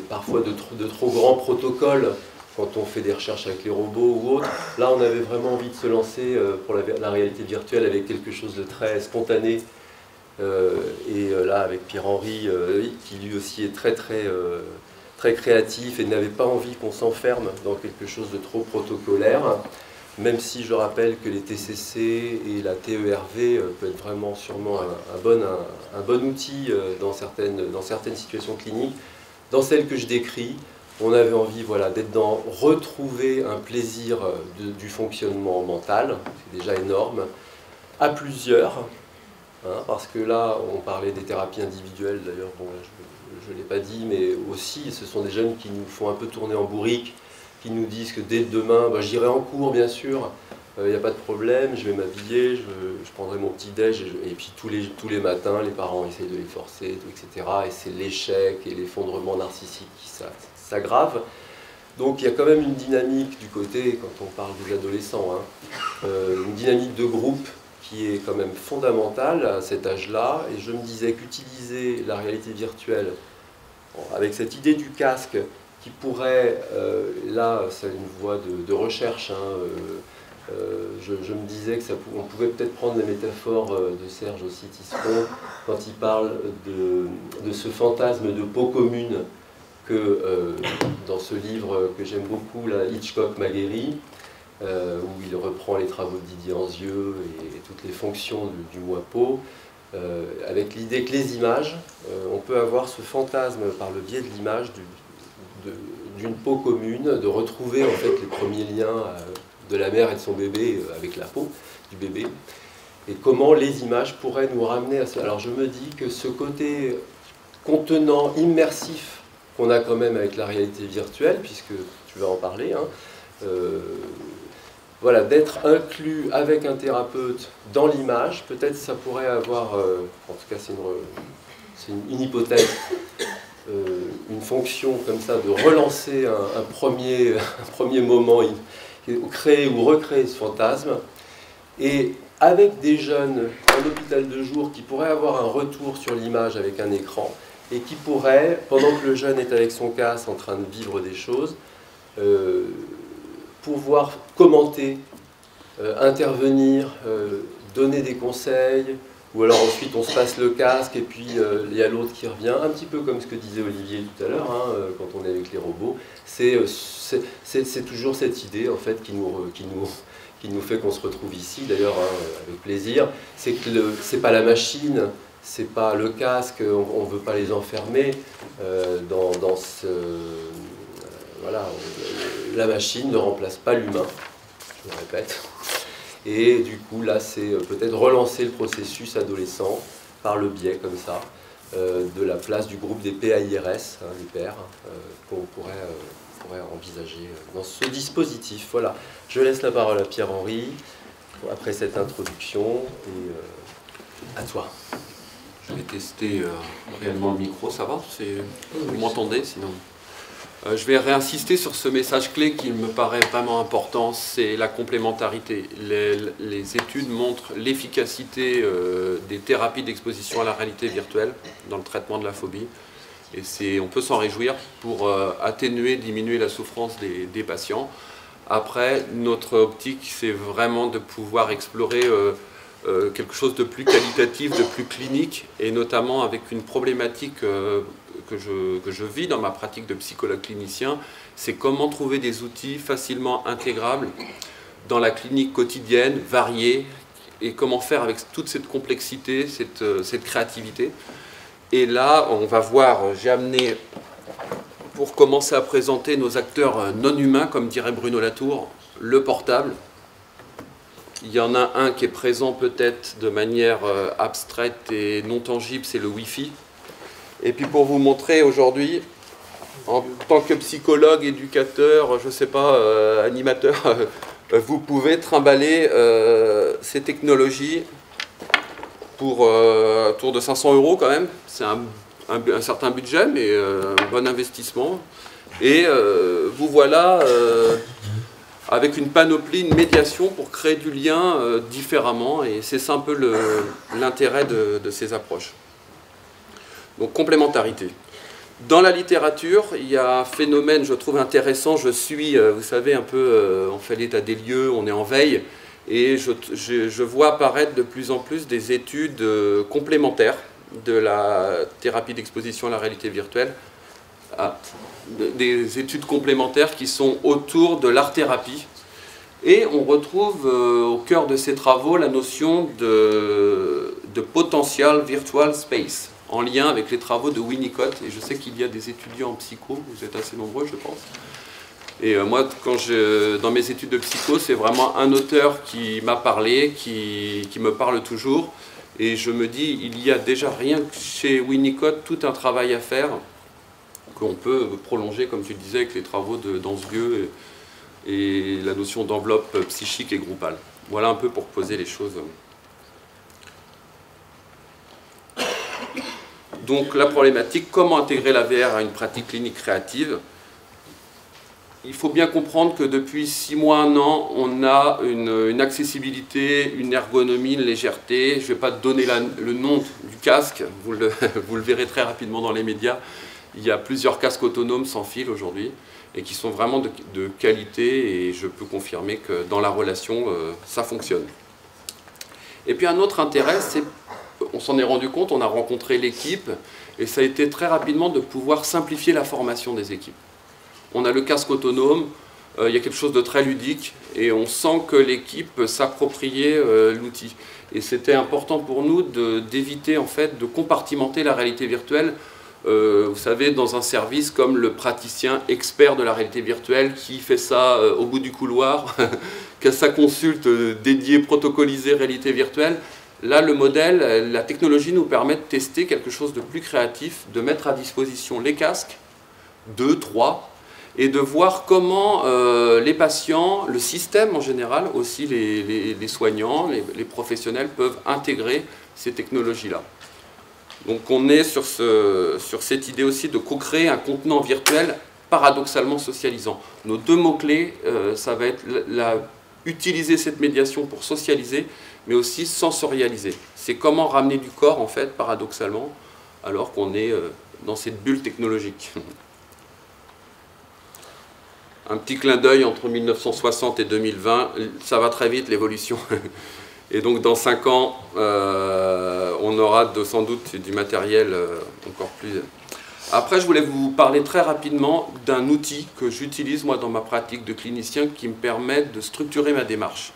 parfois de trop grands protocoles quand on fait des recherches avec les robots ou autres, là on avait vraiment envie de se lancer pour la réalité virtuelle avec quelque chose de très spontané Et là, avec Pierre-Henri, qui lui aussi est très créatif et n'avait pas envie qu'on s'enferme dans quelque chose de trop protocolaire, même si je rappelle que les TCC et la TERV peut être vraiment sûrement un bon outil dans certaines situations cliniques. Dans celle que je décris, on avait envie d'être dans retrouver un plaisir du fonctionnement mental, c'est déjà énorme, à plusieurs, hein, parce que là, on parlait des thérapies individuelles, d'ailleurs, bon, je ne l'ai pas dit, mais aussi, ce sont des jeunes qui nous font un peu tourner en bourrique, qui nous disent que dès demain, j'irai en cours, bien sûr, il n'y a pas de problème, je vais m'habiller, je prendrai mon petit-déj, et puis tous les matins, les parents essayent de les forcer, etc. Et c'est l'échec et l'effondrement narcissique qui s'aggrave. Donc il y a quand même une dynamique du côté, quand on parle des adolescents, hein, une dynamique de groupe qui est quand même fondamentale à cet âge-là. Et je me disais qu'utiliser la réalité virtuelle, avec cette idée du casque, qui pourrait, là c'est une voie de recherche, hein, je me disais qu'on pouvait peut-être prendre les métaphores de Serge aussi Tisseron quand il parle de ce fantasme de peau commune que dans ce livre que j'aime beaucoup, là, Hitchcock-Magueri, où il reprend les travaux de Didier Anzieux et toutes les fonctions du moi peau, avec l'idée que les images, on peut avoir ce fantasme par le biais de l'image d'une peau commune, de retrouver en fait les premiers liens de la mère et de son bébé avec la peau du bébé, et comment les images pourraient nous ramener à ça. Alors je me dis que ce côté contenant, immersif qu'on a quand même avec la réalité virtuelle, puisque tu vas en parler, hein, d'être inclus avec un thérapeute dans l'image, peut-être ça pourrait avoir, en tout cas c'est une hypothèse, une fonction comme ça de relancer un premier moment, créer ou recréer ce fantasme, et avec des jeunes en hôpital de jour qui pourraient avoir un retour sur l'image avec un écran, et qui pourraient, pendant que le jeune est avec son casque en train de vivre des choses, pouvoir commenter, intervenir, donner des conseils, ou alors ensuite on se passe le casque et puis il y a l'autre qui revient, un petit peu comme ce que disait Olivier tout à l'heure, hein, quand on est avec les robots. C'est toujours cette idée en fait qui nous fait qu'on se retrouve ici, d'ailleurs avec plaisir. C'est que c'est pas la machine, c'est pas le casque, on ne veut pas les enfermer dans ce... la machine ne remplace pas l'humain, je le répète. Et du coup, là, c'est peut-être relancer le processus adolescent par le biais, comme ça, de la place du groupe des PAIRS, hein, les pairs, qu'on pourrait envisager dans ce dispositif. Voilà, je laisse la parole à Pierre-Henri, après cette introduction, et à toi. Je vais tester réellement le micro, ça va? Vous m'entendez sinon? Je vais réinsister sur ce message clé qui me paraît vraiment important, c'est la complémentarité. Les études montrent l'efficacité des thérapies d'exposition à la réalité virtuelle dans le traitement de la phobie. Et on peut s'en réjouir pour atténuer, diminuer la souffrance des patients. Après, notre optique, c'est vraiment de pouvoir explorer quelque chose de plus qualitatif, de plus clinique, et notamment avec une problématique que je vis dans ma pratique de psychologue clinicien, c'est comment trouver des outils facilement intégrables dans la clinique quotidienne, variée, et comment faire avec toute cette complexité, cette créativité. Et là, on va voir, j'ai amené, pour commencer à présenter nos acteurs non humains, comme dirait Bruno Latour, le portable. Il y en a un qui est présent peut-être de manière abstraite et non tangible, c'est le Wi-Fi. Et puis pour vous montrer aujourd'hui, en tant que psychologue, éducateur, je ne sais pas, animateur, vous pouvez trimballer ces technologies pour autour de 500 € quand même. C'est un certain budget, mais un bon investissement. Et vous voilà avec une panoplie, une médiation pour créer du lien différemment. Et c'est ça un peu l'intérêt de ces approches. Donc complémentarité. Dans la littérature, il y a un phénomène, je trouve intéressant. Je suis, vous savez, un peu, on fait l'état des lieux, on est en veille. Et je vois apparaître de plus en plus des études complémentaires de la thérapie d'exposition à la réalité virtuelle, des études complémentaires qui sont autour de l'art-thérapie. Et on retrouve au cœur de ces travaux la notion de potential virtual space, en lien avec les travaux de Winnicott. Et je sais qu'il y a des étudiants en psycho, vous êtes assez nombreux je pense. Et moi, dans mes études de psycho, c'est vraiment un auteur qui m'a parlé, qui me parle toujours. Et je me dis, il y a déjà rien que chez Winnicott, tout un travail à faire, qu'on peut prolonger, comme tu disais, avec les travaux de Dansgueux et la notion d'enveloppe psychique et groupale. Voilà un peu pour poser les choses. Donc la problématique, comment intégrer la VR à une pratique clinique créative? Il faut bien comprendre que depuis 6 mois, 1 an, on a une accessibilité, une ergonomie, une légèreté. Je ne vais pas donner le nom du casque, vous le verrez très rapidement dans les médias. Il y a plusieurs casques autonomes sans fil aujourd'hui et qui sont vraiment de qualité, et je peux confirmer que dans la relation, ça fonctionne. Et puis un autre intérêt, c'est, on s'en est rendu compte, on a rencontré l'équipe, et ça a été très rapidement de pouvoir simplifier la formation des équipes. On a le casque autonome, il y a quelque chose de très ludique, et on sent que l'équipe s'appropriait l'outil. Et c'était important pour nous d'éviter en fait de compartimenter la réalité virtuelle. Vous savez, dans un service comme le praticien expert de la réalité virtuelle qui fait ça au bout du couloir, qui a sa consulte dédiée, protocolisée réalité virtuelle, là le modèle, la technologie nous permet de tester quelque chose de plus créatif, de mettre à disposition les casques, 2, 3, et de voir comment les patients, le système en général, aussi les soignants, les professionnels peuvent intégrer ces technologies-là. Donc on est sur cette idée aussi de co-créer un contenant virtuel paradoxalement socialisant. Nos 2 mots-clés, ça va être utiliser cette médiation pour socialiser, mais aussi sensorialiser. C'est comment ramener du corps, en fait, paradoxalement, alors qu'on est dans cette bulle technologique. Un petit clin d'œil entre 1960 et 2020, ça va très vite l'évolution. Et donc dans 5 ans, on aura sans doute du matériel encore plus... Après, je voulais vous parler très rapidement d'un outil que j'utilise moi dans ma pratique de clinicien qui me permet de structurer ma démarche.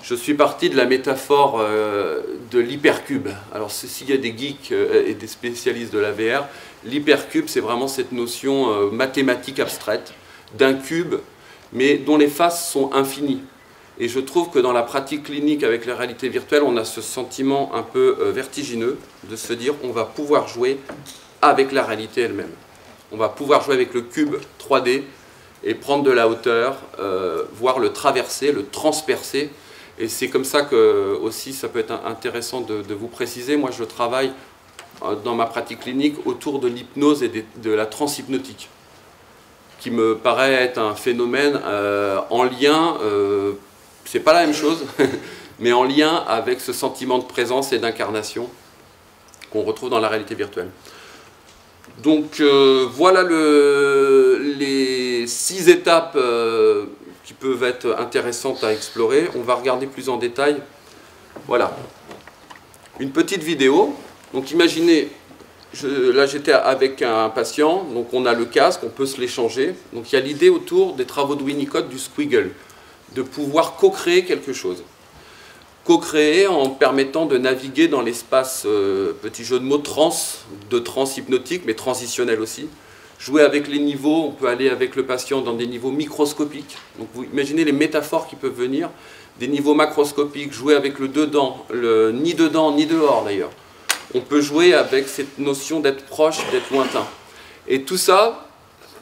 Je suis parti de la métaphore de l'hypercube. Alors s'il y a des geeks et des spécialistes de la VR, l'hypercube c'est vraiment cette notion mathématique abstraite d'un cube, mais dont les faces sont infinies. Et je trouve que dans la pratique clinique avec la réalité virtuelle, on a ce sentiment un peu vertigineux de se dire on va pouvoir jouer avec la réalité elle-même. On va pouvoir jouer avec le cube 3D et prendre de la hauteur, voir le traverser, le transpercer. Et c'est comme ça que aussi ça peut être intéressant de vous préciser. Moi je travaille dans ma pratique clinique autour de l'hypnose et de la transhypnotique, qui me paraît être un phénomène en lien... c'est pas la même chose, mais en lien avec ce sentiment de présence et d'incarnation qu'on retrouve dans la réalité virtuelle. Donc voilà les 6 étapes qui peuvent être intéressantes à explorer. On va regarder plus en détail. Voilà. Une petite vidéo. Donc imaginez, là j'étais avec un patient, donc on a le casque, on peut se l'échanger. Donc il y a l'idée autour des travaux de Winnicott du squiggle, de pouvoir co-créer quelque chose. Co-créer en permettant de naviguer dans l'espace, petit jeu de mots, trans hypnotique, mais transitionnel aussi. Jouer avec les niveaux, on peut aller avec le patient dans des niveaux microscopiques. Donc vous imaginez les métaphores qui peuvent venir, des niveaux macroscopiques, jouer avec le dedans, ni dedans ni dehors d'ailleurs. On peut jouer avec cette notion d'être proche, d'être lointain. Et tout ça,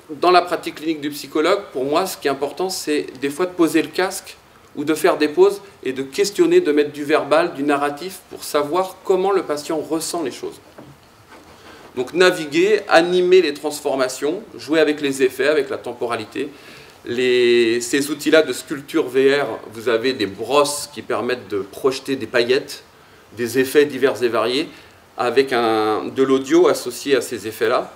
dans la pratique clinique du psychologue, pour moi, ce qui est important, c'est des fois de poser le casque ou de faire des pauses et de questionner, de mettre du verbal, du narratif pour savoir comment le patient ressent les choses. Donc naviguer, animer les transformations, jouer avec les effets, avec la temporalité. Ces outils-là de sculpture VR, vous avez des brosses qui permettent de projeter des paillettes, des effets divers et variés, avec de l'audio associé à ces effets-là.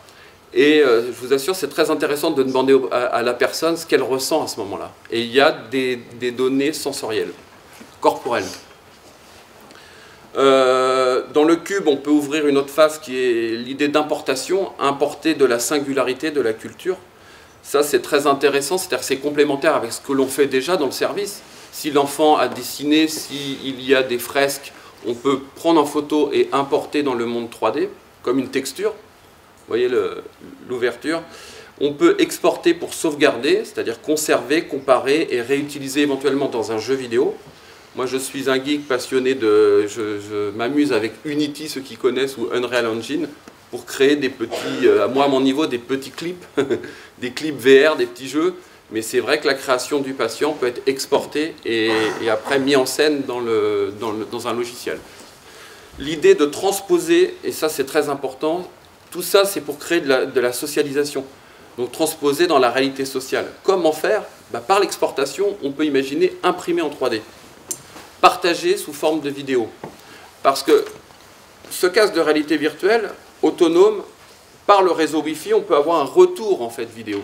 Et je vous assure, c'est très intéressant de demander à la personne ce qu'elle ressent à ce moment-là. Et il y a des données sensorielles. corporelle. Dans le cube, on peut ouvrir une autre phase qui est l'idée d'importation, importer de la singularité de la culture. Ça, c'est très intéressant, c'est-à-dire que c'est complémentaire avec ce que l'on fait déjà dans le service. Si l'enfant a dessiné, s'il y a des fresques, on peut prendre en photo et importer dans le monde 3D, comme une texture. Vous voyez l'ouverture. On peut exporter pour sauvegarder, c'est-à-dire conserver, comparer et réutiliser éventuellement dans un jeu vidéo. Moi, je suis un geek passionné de... Je m'amuse avec Unity, ceux qui connaissent, ou Unreal Engine, pour créer des petits, moi à mon niveau, des petits clips, des clips VR, des petits jeux. Mais c'est vrai que la création du patient peut être exportée et après mis en scène dans un logiciel. L'idée de transposer, et ça c'est très important, tout ça c'est pour créer de la socialisation. Donc transposer dans la réalité sociale. Comment faire? Par l'exportation, on peut imaginer imprimer en 3D. Partager sous forme de vidéo. Parce que ce casque de réalité virtuelle, autonome, par le réseau Wi-Fi, on peut avoir un retour en fait vidéo.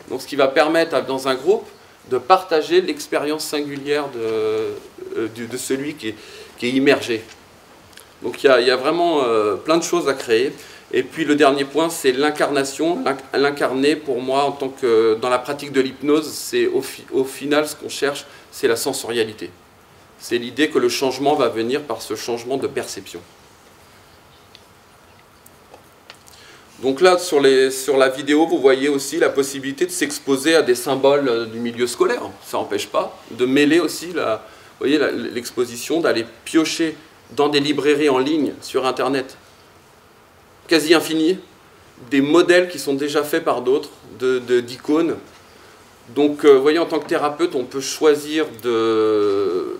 Donc ce qui va permettre dans un groupe de partager l'expérience singulière de celui qui est immergé. Donc il y a vraiment plein de choses à créer. Et puis le dernier point, c'est l'incarnation. L'incarner, pour moi, en tant que dans la pratique de l'hypnose, c'est au final ce qu'on cherche, c'est la sensorialité. C'est l'idée que le changement va venir par ce changement de perception. Donc là, sur la vidéo, vous voyez aussi la possibilité de s'exposer à des symboles du milieu scolaire. Ça n'empêche pas de mêler aussi l'exposition, d'aller piocher dans des librairies en ligne sur Internet, quasi infinies, des modèles qui sont déjà faits par d'autres, d'icônes. Donc, vous voyez, en tant que thérapeute, on peut choisir de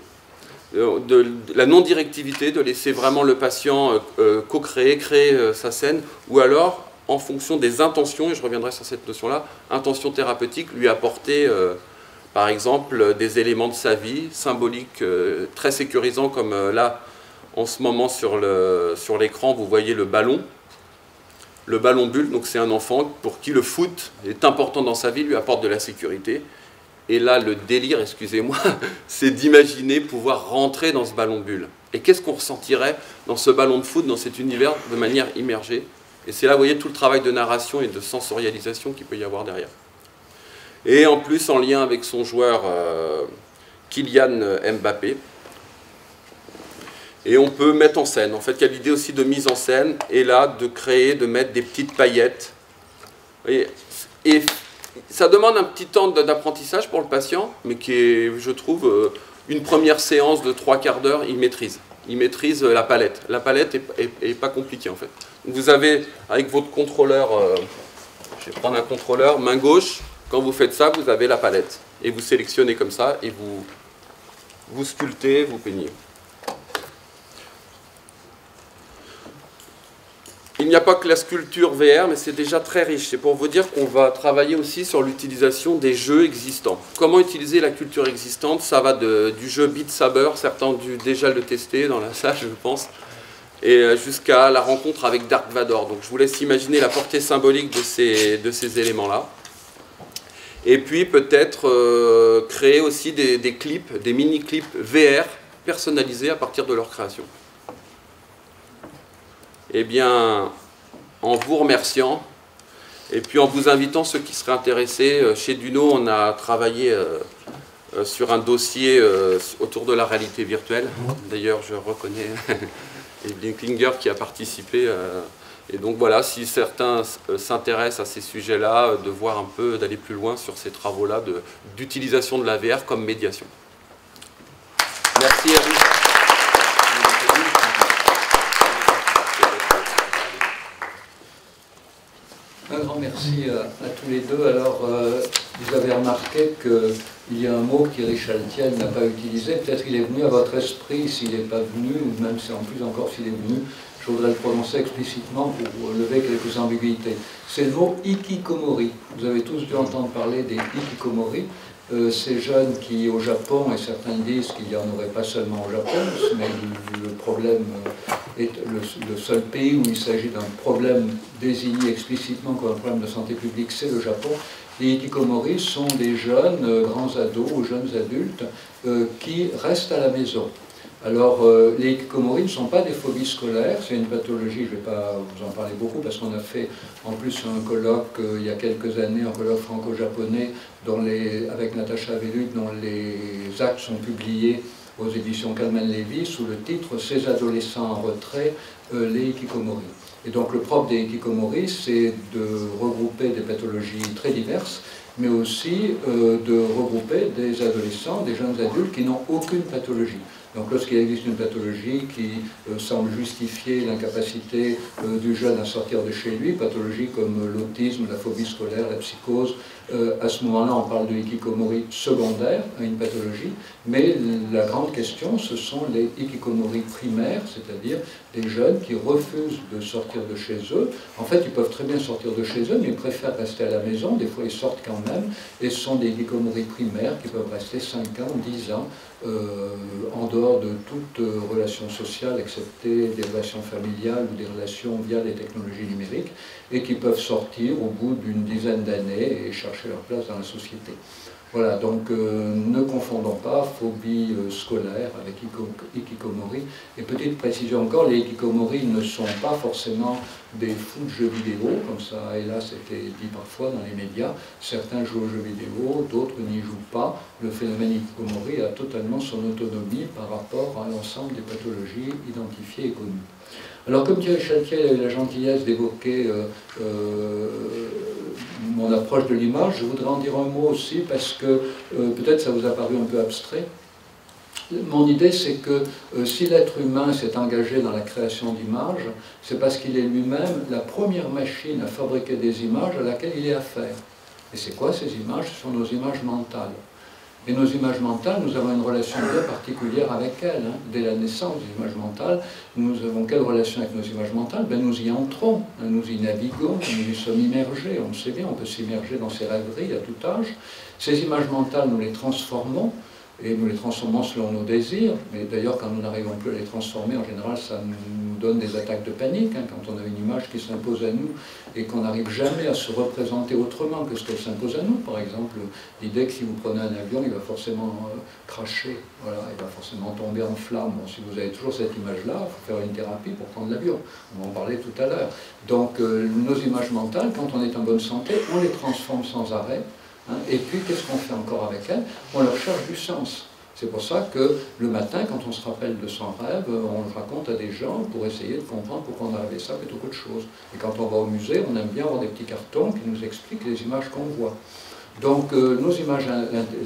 la non-directivité, de laisser vraiment le patient co-créer, créer sa scène, ou alors, en fonction des intentions, et je reviendrai sur cette notion-là, intention thérapeutique, lui apporter, par exemple, des éléments de sa vie, symboliques, très sécurisants, comme là, en ce moment, sur l'écran, vous voyez le ballon bulle, donc c'est un enfant pour qui le foot est important dans sa vie, lui apporte de la sécurité. Et là, le délire, excusez-moi, c'est d'imaginer pouvoir rentrer dans ce ballon bulle. Et qu'est-ce qu'on ressentirait dans ce ballon de foot, dans cet univers, de manière immergée? Et c'est là, vous voyez, tout le travail de narration et de sensorialisation qu'il peut y avoir derrière. Et en plus, en lien avec son joueur Kylian Mbappé. Et on peut mettre en scène. En fait, il y a l'idée aussi de mise en scène, et là, de créer, de mettre des petites paillettes. Vous voyez, et ça demande un petit temps d'apprentissage pour le patient, mais qui est, je trouve, une première séance de 3/4 d'heure, il maîtrise. Il maîtrise la palette. La palette est pas compliquée, en fait. Vous avez, avec votre contrôleur, je vais prendre un contrôleur, main gauche, quand vous faites ça, vous avez la palette. Et vous sélectionnez comme ça, et vous sculptez, vous peignez. Il n'y a pas que la sculpture VR, mais c'est déjà très riche. C'est pour vous dire qu'on va travailler aussi sur l'utilisation des jeux existants. Comment utiliser la culture existante? Ça va du jeu Beat Saber, certains ont dû déjà le tester dans la salle, je pense, et jusqu'à la rencontre avec Dark Vador. Donc je vous laisse imaginer la portée symbolique de ces éléments-là. Et puis peut-être créer aussi des clips, des mini-clips VR personnalisés à partir de leur création. Eh bien, en vous remerciant, et puis en vous invitant ceux qui seraient intéressés, chez Duno, on a travaillé sur un dossier autour de la réalité virtuelle. D'ailleurs, je reconnais Evelyn Klinger qui a participé. Et donc voilà, si certains s'intéressent à ces sujets-là, de voir un peu, d'aller plus loin sur ces travaux-là d'utilisation de la VR comme médiation. Merci à vous. Un grand merci à tous les deux. Alors, vous avez remarqué qu'il y a un mot qu'Eric Chaltiel n'a pas utilisé. Peut-être qu'il est venu à votre esprit s'il n'est pas venu, ou même en plus encore s'il est venu. Je voudrais le prononcer explicitement pour lever quelques ambiguïtés. C'est le mot hikikomori. Vous avez tous dû entendre parler des hikikomori. Ces jeunes qui, au Japon, et certains disent qu'il n'y en aurait pas seulement au Japon, mais le problème est le seul pays où il s'agit d'un problème désigné explicitement comme un problème de santé publique, c'est le Japon. Les hikikomori sont des jeunes, grands ados ou jeunes adultes qui restent à la maison. Alors, les hikikomori ne sont pas des phobies scolaires, c'est une pathologie, je ne vais pas vous en parler beaucoup parce qu'on a fait en plus un colloque il y a quelques années, un colloque franco-japonais avec Natacha Vellut, dont les actes sont publiés aux éditions Calman Levy sous le titre « Ces adolescents en retrait, les hikikomori ». Et donc le propre des hikikomori, c'est de regrouper des pathologies très diverses, mais aussi de regrouper des adolescents, des jeunes adultes qui n'ont aucune pathologie. Donc lorsqu'il existe une pathologie qui semble justifier l'incapacité du jeune à sortir de chez lui, pathologie comme l'autisme, la phobie scolaire, la psychose, à ce moment-là on parle de hikikomori secondaire à une pathologie, mais la grande question ce sont les hikikomori primaires, c'est-à-dire des jeunes qui refusent de sortir de chez eux. En fait ils peuvent très bien sortir de chez eux, mais ils préfèrent rester à la maison, des fois ils sortent quand même, et ce sont des hikikomori primaires qui peuvent rester 5 ans, 10 ans, en dehors de toute relation sociale, excepté des relations familiales ou des relations via les technologies numériques, et qui peuvent sortir au bout d'une dizaine d'années et chercher leur place dans la société. Voilà, donc ne confondons pas phobie scolaire avec hikikomori. Et petite précision encore, les hikikomori ne sont pas forcément des fous de jeux vidéo, comme ça, et là, c'était dit parfois dans les médias. Certains jouent aux jeux vidéo, d'autres n'y jouent pas. Le phénomène hikikomori a totalement son autonomie par rapport à l'ensemble des pathologies identifiées et connues. Alors, comme Thierry Chaltiel a eu la gentillesse d'évoquer mon approche de l'image, je voudrais en dire un mot aussi parce que peut-être ça vous a paru un peu abstrait. Mon idée, c'est que si l'être humain s'est engagé dans la création d'images, c'est parce qu'il est lui-même la première machine à fabriquer des images à laquelle il ait affaire. Et c'est quoi ces images? Ce sont nos images mentales. Et nos images mentales, nous avons une relation bien particulière avec elles. Hein. Dès la naissance des images mentales, nous avons quelle relation avec nos images mentales? Ben, nous y entrons, hein, nous y naviguons, nous y sommes immergés. On le sait bien, on peut s'immerger dans ces rêveries à tout âge. Ces images mentales, nous les transformons, et nous les transformons selon nos désirs. Mais d'ailleurs, quand nous n'arrivons plus à les transformer, en général, ça nous donne des attaques de panique, hein, quand on a une image qui s'impose à nous et qu'on n'arrive jamais à se représenter autrement que ce qu'elle s'impose à nous. Par exemple, l'idée que si vous prenez un avion, il va forcément cracher, voilà, il va forcément tomber en flammes. Bon, si vous avez toujours cette image-là, il faut faire une thérapie pour prendre l'avion. On va en parler tout à l'heure. Donc, nos images mentales, quand on est en bonne santé, on les transforme sans arrêt. Hein, et puis, qu'est-ce qu'on fait encore avec elles? On leur cherche du sens. C'est pour ça que le matin, quand on se rappelle de son rêve, on le raconte à des gens pour essayer de comprendre pourquoi on a rêvé ça plutôt qu'autre chose. Et quand on va au musée, on aime bien avoir des petits cartons qui nous expliquent les images qu'on voit. Donc, nos images,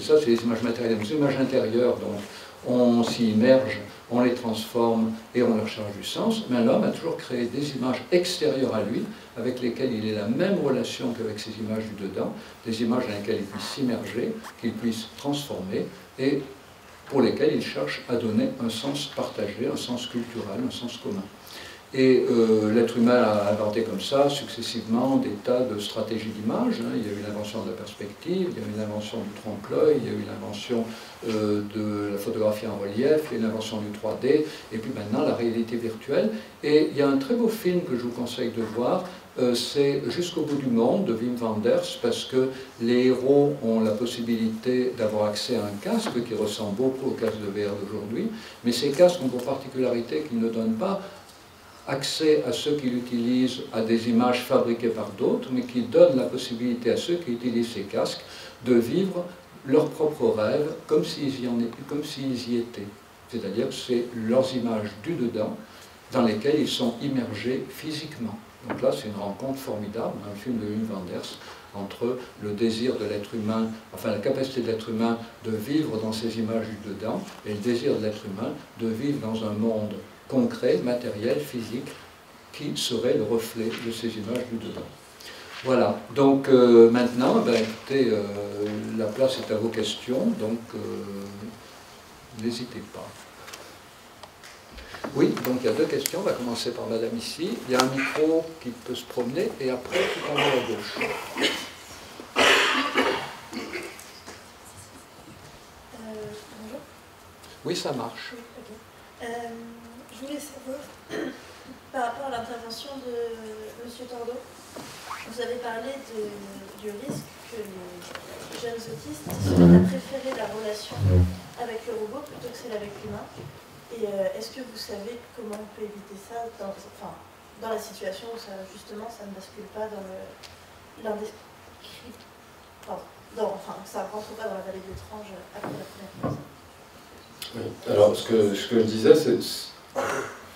ça c'est les images matérielles, nos images intérieures, donc on s'y immerge, on les transforme et on leur cherche du sens, mais l'homme a toujours créé des images extérieures à lui, avec lesquelles il ait la même relation qu'avec ces images du dedans, des images dans lesquelles il puisse s'immerger, qu'il puisse transformer, et pour lesquelles il cherche à donner un sens partagé, un sens culturel, un sens commun. Et l'être humain a inventé comme ça, successivement, des tas de stratégies d'image. Hein. Il y a eu l'invention de la perspective, il y a eu l'invention du trompe-l'œil, il y a eu l'invention de la photographie en relief, il y a eu l'invention du 3D, et puis maintenant la réalité virtuelle. Et il y a un très beau film que je vous conseille de voir, c'est Jusqu'au bout du monde de Wim Wenders, parce que les héros ont la possibilité d'avoir accès à un casque qui ressemble beaucoup au casque de VR d'aujourd'hui, mais ces casques ont pour particularité qu'ils ne donnent pas accès à ceux qui l'utilisent à des images fabriquées par d'autres, mais qui donnent la possibilité à ceux qui utilisent ces casques de vivre leurs propres rêves comme s'ils y étaient. C'est-à-dire que c'est leurs images du dedans dans lesquelles ils sont immergés physiquement. Donc là, c'est une rencontre formidable dans le film de Wim Wenders entre le désir de l'être humain, enfin la capacité de l'être humain de vivre dans ces images du dedans et le désir de l'être humain de vivre dans un monde concret, matériel, physique, qui serait le reflet de ces images du dedans. Voilà, donc maintenant, ben, écoutez, la place est à vos questions, donc n'hésitez pas. Oui, donc il y a deux questions, on va commencer par madame ici. Il y a un micro qui peut se promener, et après tout en haut à gauche. Bonjour. Oui, ça marche. Oui, okay. je voulais savoir, par rapport à l'intervention de M. Tordo, vous avez parlé du risque que les jeunes autistes se mettent à préférer la relation avec le robot plutôt que celle avec l'humain. Et est-ce que vous savez comment on peut éviter ça dans la situation où ça, justement ça ne bascule pas dans l'indescriptible, ça ne rentre pas dans la vallée de l'étrange après la première phase? Oui. Alors, ce que je disais,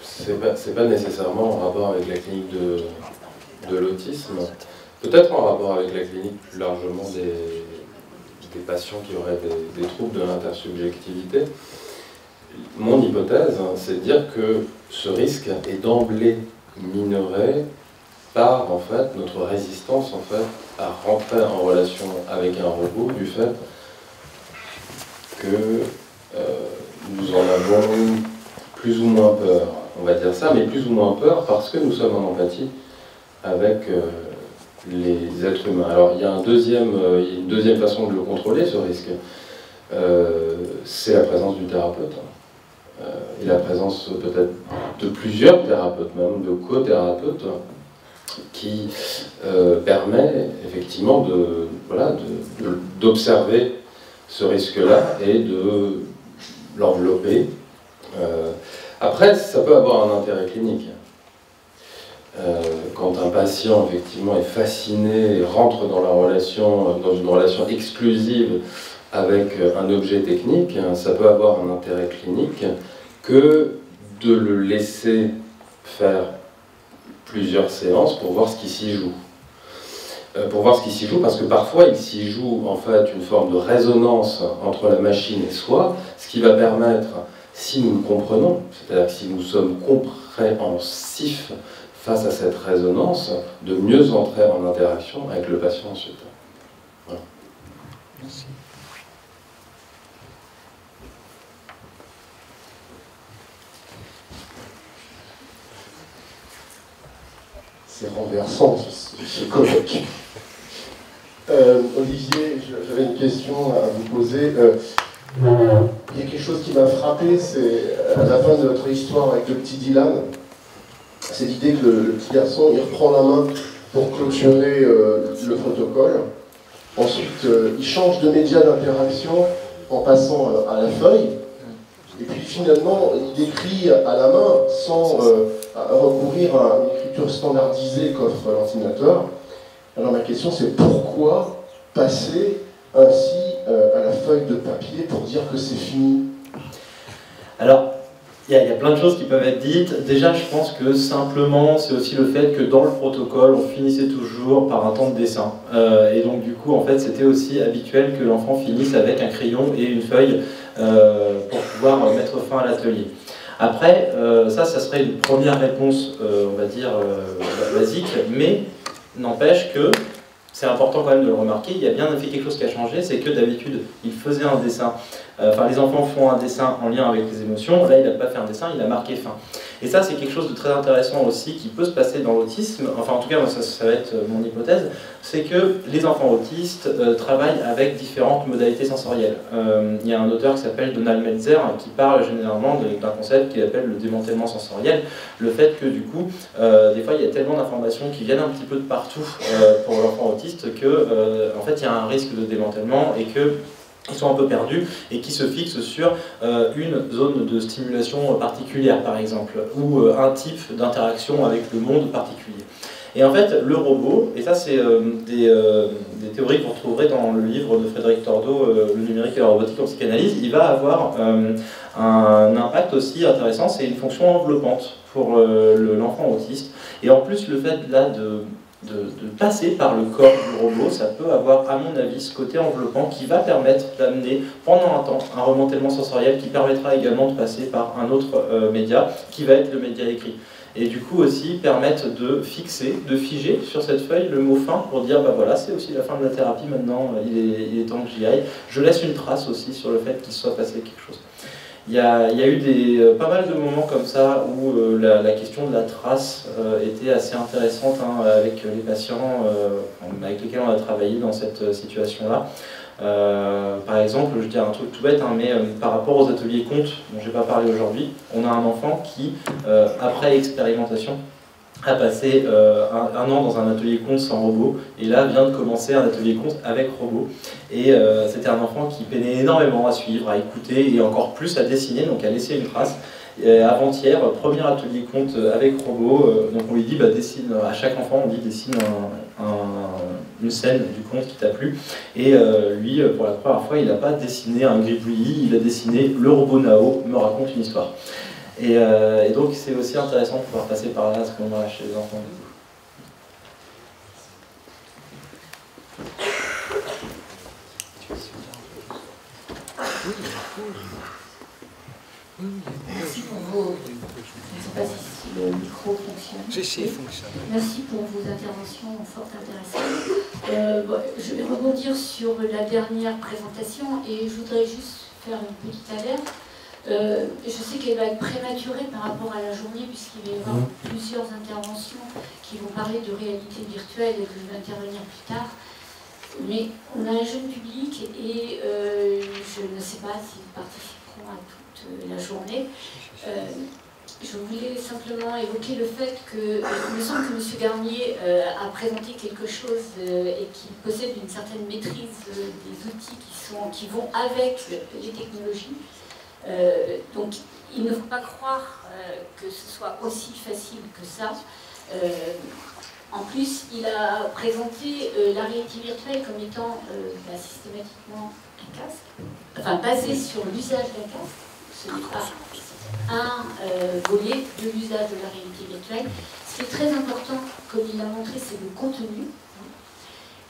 c'est pas nécessairement en rapport avec la clinique de l'autisme, peut-être en rapport avec la clinique plus largement des patients qui auraient des troubles de l'intersubjectivité. Mon hypothèse, c'est de dire que ce risque est d'emblée minoré par en fait notre résistance en fait à rentrer en relation avec un robot du fait que nous en avons plus ou moins peur, on va dire ça, mais plus ou moins peur parce que nous sommes en empathie avec les êtres humains. Alors il y a une deuxième façon de le contrôler, ce risque, c'est la présence du thérapeute. Et la présence peut-être de plusieurs thérapeutes, même de co-thérapeutes, qui permet effectivement d'observer ce risque-là et de l'envelopper. Après, ça peut avoir un intérêt clinique. Quand un patient effectivement est fasciné et rentre dans dans une relation exclusive avec un objet technique, ça peut avoir un intérêt clinique que de le laisser faire plusieurs séances pour voir ce qui s'y joue. Parce que parfois il s'y joue en fait une forme de résonance entre la machine et soi, ce qui va permettre, si nous le comprenons, c'est-à-dire si nous sommes compréhensifs face à cette résonance, de mieux entrer en interaction avec le patient ensuite. Voilà. Merci. C'est renversant ce colloque. Olivier, j'avais une question à vous poser. Il y a quelque chose qui m'a frappé, c'est à la fin de votre histoire avec le petit Dylan, c'est l'idée que le petit garçon il reprend la main pour clôturer le protocole. Ensuite, il change de média d'interaction en passant à la feuille. Et puis finalement, il écrit à la main sans recourir à une écriture standardisée qu'offre l'ordinateur. Alors ma question c'est pourquoi passer ainsi à la feuille de papier pour dire que c'est fini? Alors, il y a plein de choses qui peuvent être dites. Déjà, je pense que simplement, c'est aussi le fait que dans le protocole, on finissait toujours par un temps de dessin. Et donc, du coup, en fait, c'était aussi habituel que l'enfant finisse avec un crayon et une feuille pour pouvoir mettre fin à l'atelier. Après, ça serait une première réponse, on va dire, basique, mais n'empêche que c'est important quand même de le remarquer, il y a bien fait quelque chose qui a changé, c'est que d'habitude, il faisait un dessin, les enfants font un dessin en lien avec les émotions, là il n'a pas fait un dessin, il a marqué fin. Et ça c'est quelque chose de très intéressant aussi qui peut se passer dans l'autisme, enfin en tout cas moi, ça va être mon hypothèse, c'est que les enfants autistes travaillent avec différentes modalités sensorielles. Il y a un auteur qui s'appelle Donald Meltzer qui parle généralement d'un concept qu'il appelle le démantèlement sensoriel, le fait que du coup, des fois il y a tellement d'informations qui viennent un petit peu de partout pour l'enfant autiste que en fait il y a un risque de démantèlement et que ils sont un peu perdus et qui se fixent sur une zone de stimulation particulière par exemple, ou un type d'interaction avec le monde particulier. Et en fait, le robot, et ça c'est des théories que vous retrouverez dans le livre de Frédéric Tordo, Le numérique et la robotique en psychanalyse, il va avoir un impact aussi intéressant, c'est une fonction enveloppante pour l'enfant autiste. Et en plus, le fait là de passer par le corps du robot, ça peut avoir, à mon avis, ce côté enveloppant qui va permettre d'amener pendant un temps un remontellement sensoriel qui permettra également de passer par un autre média qui va être le média écrit. Et du coup aussi permettre de fixer, de figer sur cette feuille le mot fin pour dire bah voilà c'est aussi la fin de la thérapie maintenant, il est temps que j'y aille. Je laisse une trace aussi sur le fait qu'il soit passé quelque chose. Il y a eu pas mal de moments comme ça où la question de la trace était assez intéressante avec les patients avec lesquels on a travaillé dans cette situation-là. Par exemple, je dis un truc tout bête, mais par rapport aux ateliers comptes dont je n'ai pas parlé aujourd'hui, on a un enfant qui, après expérimentation, a passé un an dans un atelier compte sans robot, et là vient de commencer un atelier compte avec robot. Et c'était un enfant qui peinait énormément à suivre, à écouter, et encore plus à dessiner, donc à laisser une trace. Avant-hier, premier atelier compte avec robot, donc on lui dit, dessine, à chaque enfant on dit dessine une scène du conte qui t'a plu, et lui, pour la première fois, il n'a pas dessiné un gribouillis, il a dessiné le robot Nao me raconte une histoire. Et donc c'est aussi intéressant de pouvoir passer par là à ce moment-là chez les enfants. Merci pour vos... Je ne sais pas si le micro fonctionne. Merci pour vos interventions fort intéressantes. Je vais rebondir sur la dernière présentation et je voudrais juste faire une petite alerte. Je sais qu'elle va être prématurée par rapport à la journée puisqu'il va y avoir plusieurs interventions qui vont parler de réalité virtuelle et que je vais intervenir plus tard. Mais on a un jeune public et je ne sais pas s'ils participeront à toute la journée. Je voulais simplement évoquer le fait que il me semble que M. Garnier a présenté quelque chose et qu'il possède une certaine maîtrise des outils qui vont avec les technologies. Donc il ne faut pas croire que ce soit aussi facile que ça. En plus, il a présenté la réalité virtuelle comme étant systématiquement un casque, enfin basé sur l'usage d'un casque. Ce n'est pas un volet de l'usage de la réalité virtuelle. Ce qui est très important, comme il l'a montré, c'est le contenu.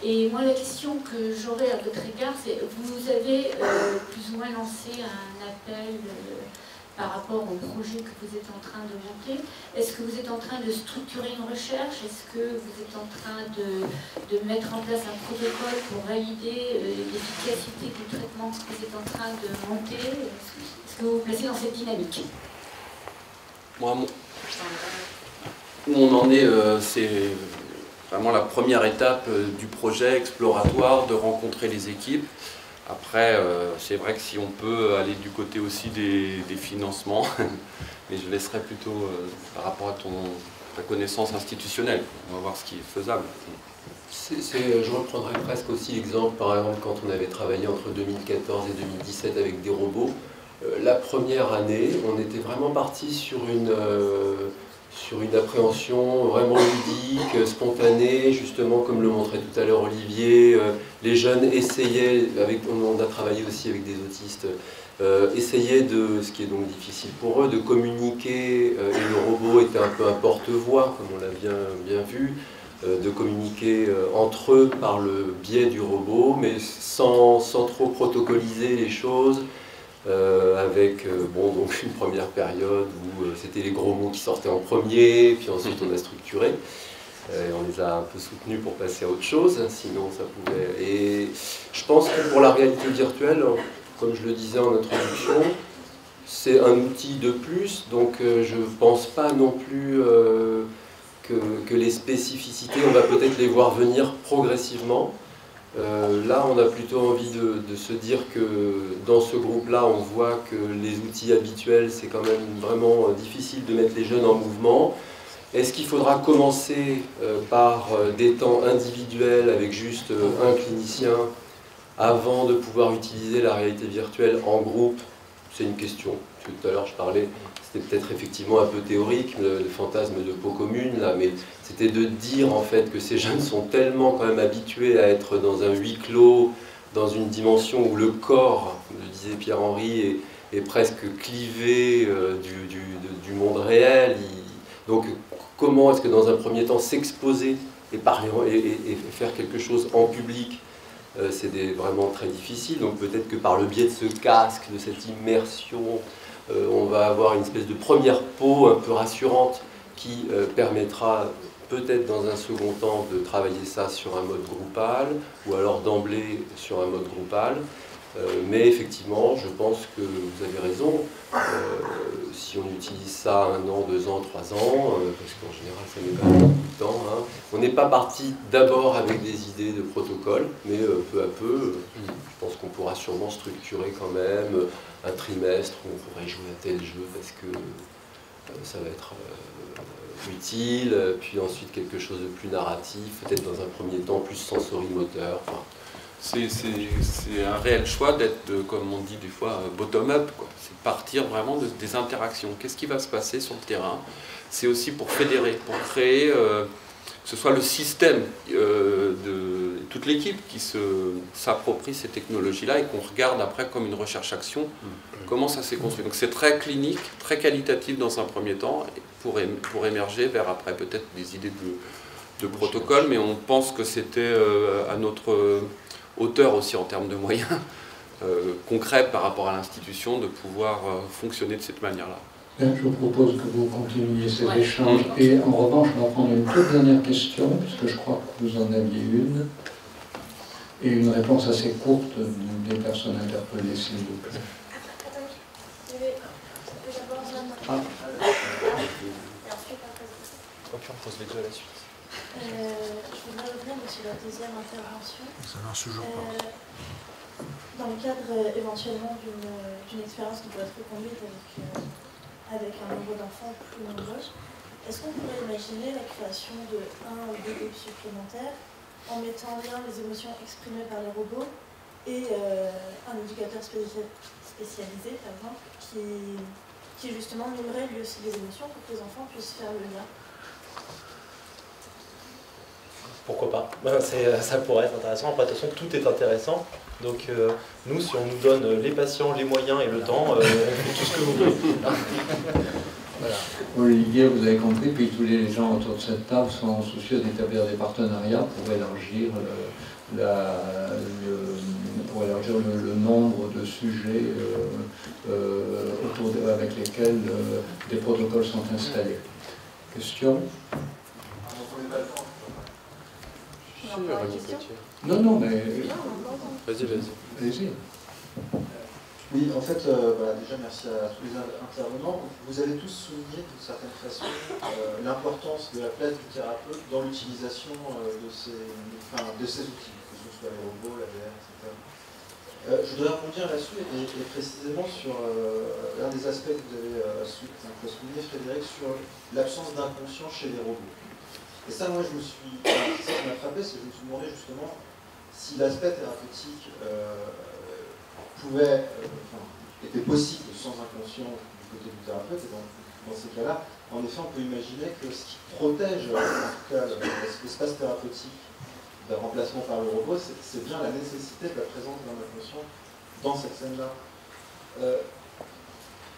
Et moi, la question que j'aurais à votre égard, c'est vous avez plus ou moins lancé un appel par rapport au projet que vous êtes en train de monter. Est-ce que vous êtes en train de structurer une recherche? Est-ce que vous êtes en train de mettre en place un protocole pour valider l'efficacité du traitement que vous êtes en train de monter? Est-ce que vous vous placez dans cette dynamique? Moi, où on en est, c'est vraiment la première étape du projet exploratoire, de rencontrer les équipes. Après, c'est vrai que si on peut aller du côté aussi des financements, mais je laisserai plutôt par rapport à ta connaissance institutionnelle. On va voir ce qui est faisable. Je reprendrai presque aussi l'exemple, par exemple, quand on avait travaillé entre 2014 et 2017 avec des robots. La première année, on était vraiment parti sur une appréhension vraiment ludique, spontanée, justement comme le montrait tout à l'heure Olivier. Les jeunes essayaient, on a travaillé aussi avec des autistes, essayaient de, ce qui est donc difficile pour eux, de communiquer, et le robot était un peu un porte-voix, comme on l'a bien vu, de communiquer entre eux par le biais du robot, mais sans trop protocoliser les choses. Avec donc une première période où c'était les gros mots qui sortaient en premier, puis ensuite on a structuré, on les a un peu soutenus pour passer à autre chose, sinon ça pouvait... Et je pense que pour la réalité virtuelle, comme je le disais en introduction, c'est un outil de plus, donc je ne pense pas non plus que les spécificités, on va peut-être les voir venir progressivement. Là, on a plutôt envie de se dire que dans ce groupe-là, on voit que les outils habituels, c'est quand même vraiment difficile de mettre les jeunes en mouvement. Est-ce qu'il faudra commencer par des temps individuels avec juste un clinicien avant de pouvoir utiliser la réalité virtuelle en groupe? C'est une question. Tout à l'heure, je parlais, c'était peut-être effectivement un peu théorique, le fantasme de peau commune, là, mais c'était de dire en fait que ces jeunes sont tellement quand même habitués à être dans un huis clos, dans une dimension où le corps, le disait Pierre-Henri, est presque clivé du monde réel. Donc comment est-ce que dans un premier temps s'exposer et faire quelque chose en public, c'est vraiment très difficile. Donc peut-être que par le biais de ce casque, de cette immersion, on va avoir une espèce de première peau un peu rassurante qui permettra peut-être dans un second temps de travailler ça sur un mode groupal ou alors d'emblée sur un mode groupal. Mais effectivement, je pense que vous avez raison. Si on utilise ça 1 an, 2 ans, 3 ans, parce qu'en général ça met quand même beaucoup de temps, hein. On n'est pas parti d'abord avec des idées de protocole, mais peu à peu, je pense qu'on pourra sûrement structurer quand même un trimestre où on pourrait jouer à tel jeu parce que ça va être utile, puis ensuite quelque chose de plus narratif, peut-être dans un premier temps plus sensorimoteur. Enfin, c'est un réel choix d'être, comme on dit des fois, bottom-up. C'est partir vraiment des interactions. Qu'est-ce qui va se passer sur le terrain? C'est aussi pour fédérer, pour créer, que ce soit le système de toute l'équipe qui s'approprie ces technologies-là et qu'on regarde après comme une recherche-action, comment ça s'est construit. Donc c'est très clinique, très qualitatif dans un premier temps, pour émerger vers après peut-être des idées de protocole, mais on pense que c'était à notre hauteur aussi en termes de moyens concrets par rapport à l'institution de pouvoir fonctionner de cette manière-là. Je vous propose que vous continuiez cet échange et en revanche, je vais prendre une toute dernière question, puisque je crois que vous en aviez une, et une réponse assez courte des personnes interpellées, s'il vous plaît. Ok, on pose les deux à la suite. Je voudrais revenir sur la deuxième intervention. Ça marche toujours pas. Dans le cadre éventuellement d'une expérience qui pourrait être reconduite avec un nombre d'enfants plus nombreux, est-ce qu'on pourrait imaginer la création de 1 ou 2 groupes supplémentaires en mettant en lien les émotions exprimées par les robots et un éducateur spécialisé, par exemple, qui justement mimerait lui aussi les émotions pour que les enfants puissent faire le lien? Pourquoi pas? Ça pourrait être intéressant. Après, de toute façon, tout est intéressant. Donc, nous, si on nous donne les patients, les moyens et le temps, on fait tout ce que vous voulez. Voilà. Olivier, vous avez compris, puis tous les gens autour de cette table sont soucieux d'établir des partenariats pour élargir le nombre de sujets avec lesquels des protocoles sont installés. Question? Non, mais... Vas-y. Allez-y. Oui, en fait, déjà merci à tous les intervenants. Vous avez tous souligné d'une certaine façon l'importance de la place du thérapeute dans l'utilisation de ces outils, que ce soit les robots, la VR, etc. Je voudrais rebondir là-dessus et précisément sur l'un des aspects que vous avez souligné, Frédéric, sur l'absence d'inconscient chez les robots. Et ça, moi, ça qui m'a frappé, c'est que je me suis demandé justement si l'aspect thérapeutique était possible sans inconscient du côté du thérapeute. Et dans ces cas-là, en effet, on peut imaginer que ce qui protège, en tout cas, l'espace thérapeutique d'un remplacement par le robot, c'est bien la nécessité de la présence d'un inconscient dans cette scène-là.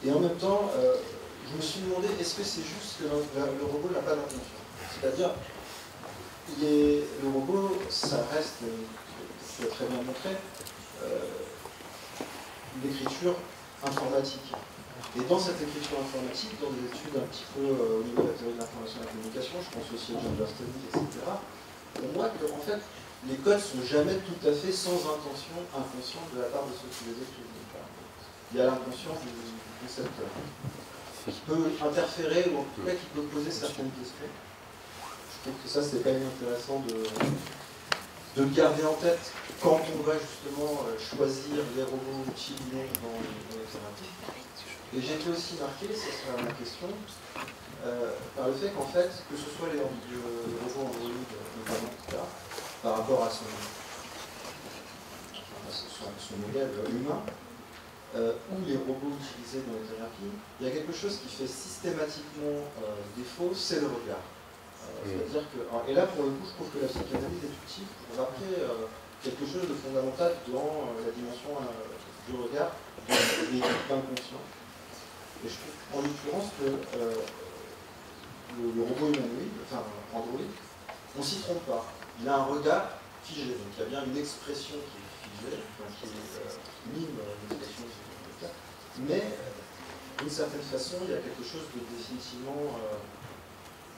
Et en même temps, je me suis demandé, est-ce que c'est juste que le robot n'a pas d'inconscient? C'est-à-dire, le robot, ça reste, c'est très bien montré, l'écriture informatique. Et dans cette écriture informatique, dans des études un petit peu au niveau de la théorie de l'information et de la communication, je pense aussi à John Bernstein, etc., on voit que en fait, les codes ne sont jamais tout à fait sans intention inconsciente de la part de ceux qui les écrivent. Il y a l'inconscient du concepteur, qui peut interférer ou en tout cas qui peut poser certaines questions. Je trouve que ça, c'est quand même intéressant de garder en tête quand on va justement choisir les robots utilisés dans les thérapies. Et j'ai été aussi marqué, ça sera ma question, par le fait qu'en fait, que ce soit les robots Android, notamment, etc., par rapport à son modèle humain, ou les robots utilisés dans les thérapies, il y a quelque chose qui fait systématiquement défaut, c'est le regard. C'est-à-dire que, et là pour le coup, je trouve que la psychanalyse est utile pour rappeler quelque chose de fondamental dans la dimension du regard des inconscients. Et je trouve en l'occurrence que le robot humanoïde, enfin Android, on s'y trompe pas. Il a un regard figé, donc il y a bien une expression qui est figée, qui mime l'expression physique, mais d'une certaine façon, il y a quelque chose de définitivement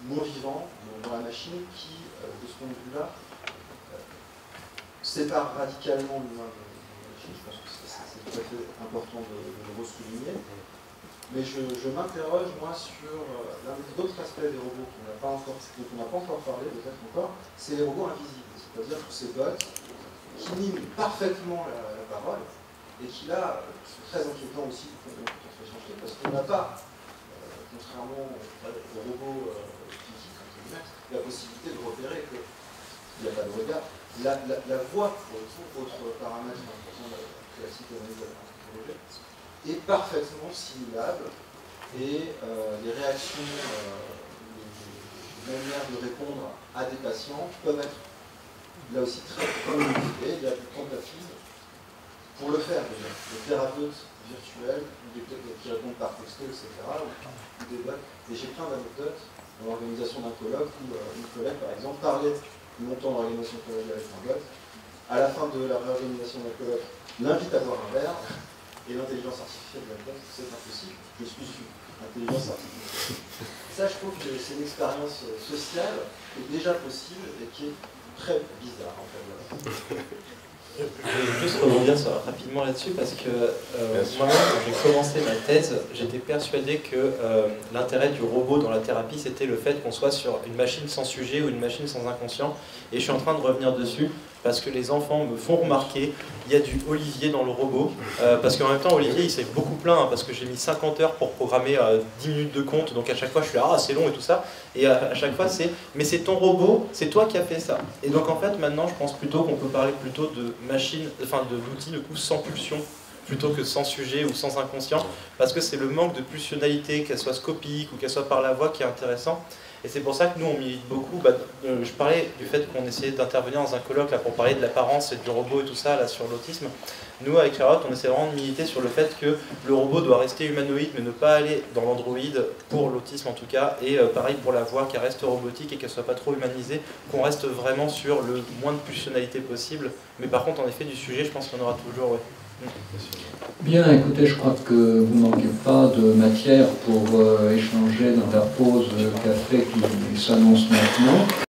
moins vivant dans la machine qui, de ce point de vue-là, sépare radicalement l'humain de la machine. Je pense que c'est tout à fait important de le re-souligner. Mais je m'interroge, moi, sur l'un des autres aspects des robots dont on n'a pas encore parlé, peut-être encore, c'est les robots invisibles. C'est-à-dire tous ces bots qui miment parfaitement la parole et qui, là, sont très inquiétants aussi du point de vue de parce qu'on n'a pas, contrairement aux robots physiques, la possibilité de repérer qu'il n'y a pas de regard. La voix, pour le coup, autre paramètre important de la classique analyse de l'anthropologie, est parfaitement simulable et les réactions, les manières de répondre à des patients peuvent être là aussi très modifiées. Il y a des tentatives pour le faire déjà. Des thérapeutes virtuels, qui répondent par texto, etc. ou des bots. Et j'ai plein d'anecdotes dans l'organisation d'un colloque où une collègue, par exemple, parlait longtemps dans l'organisation colloque avec un bot. À la fin de la réorganisation d'un colloque, l'invite à boire un verre. Et l'intelligence artificielle de la classe, c'est impossible. Je suis une intelligence artificielle. Ça, je trouve que c'est une expérience sociale qui est déjà possible et qui est très bizarre, en fait. Je vais juste rebondir rapidement là-dessus parce que moi-même, quand j'ai commencé ma thèse, j'étais persuadé que l'intérêt du robot dans la thérapie, c'était le fait qu'on soit sur une machine sans sujet ou une machine sans inconscient. Et je suis en train de revenir dessus parce que les enfants me font remarquer, il y a du Olivier dans le robot, parce qu'en même temps, Olivier, il s'est beaucoup plaint, parce que j'ai mis 50 heures pour programmer 10 minutes de compte, donc à chaque fois, je suis c'est long et tout ça, et à chaque fois, mais c'est ton robot, c'est toi qui as fait ça. Et donc, en fait, maintenant, je pense plutôt qu'on peut parler plutôt de machine, enfin, d'outils, de coup, sans pulsion, plutôt que sans sujet ou sans inconscient, parce que c'est le manque de pulsionalité, qu'elle soit scopique ou qu'elle soit par la voix, qui est intéressant. Et c'est pour ça que nous, on milite beaucoup. Je parlais du fait qu'on essayait d'intervenir dans un colloque là, pour parler de l'apparence et du robot et tout ça là, sur l'autisme. Nous, avec Charlotte, on essaie vraiment de militer sur le fait que le robot doit rester humanoïde, mais ne pas aller dans l'androïde, pour l'autisme en tout cas. Et pareil pour la voix, qu'elle reste robotique et qu'elle ne soit pas trop humanisée, qu'on reste vraiment sur le moins de pulsionalité possible. Mais par contre, en effet, du sujet, je pense qu'il y en aura toujours. Ouais. Bien, écoutez, je crois que vous ne manquez pas de matière pour échanger dans la pause café qui s'annonce maintenant.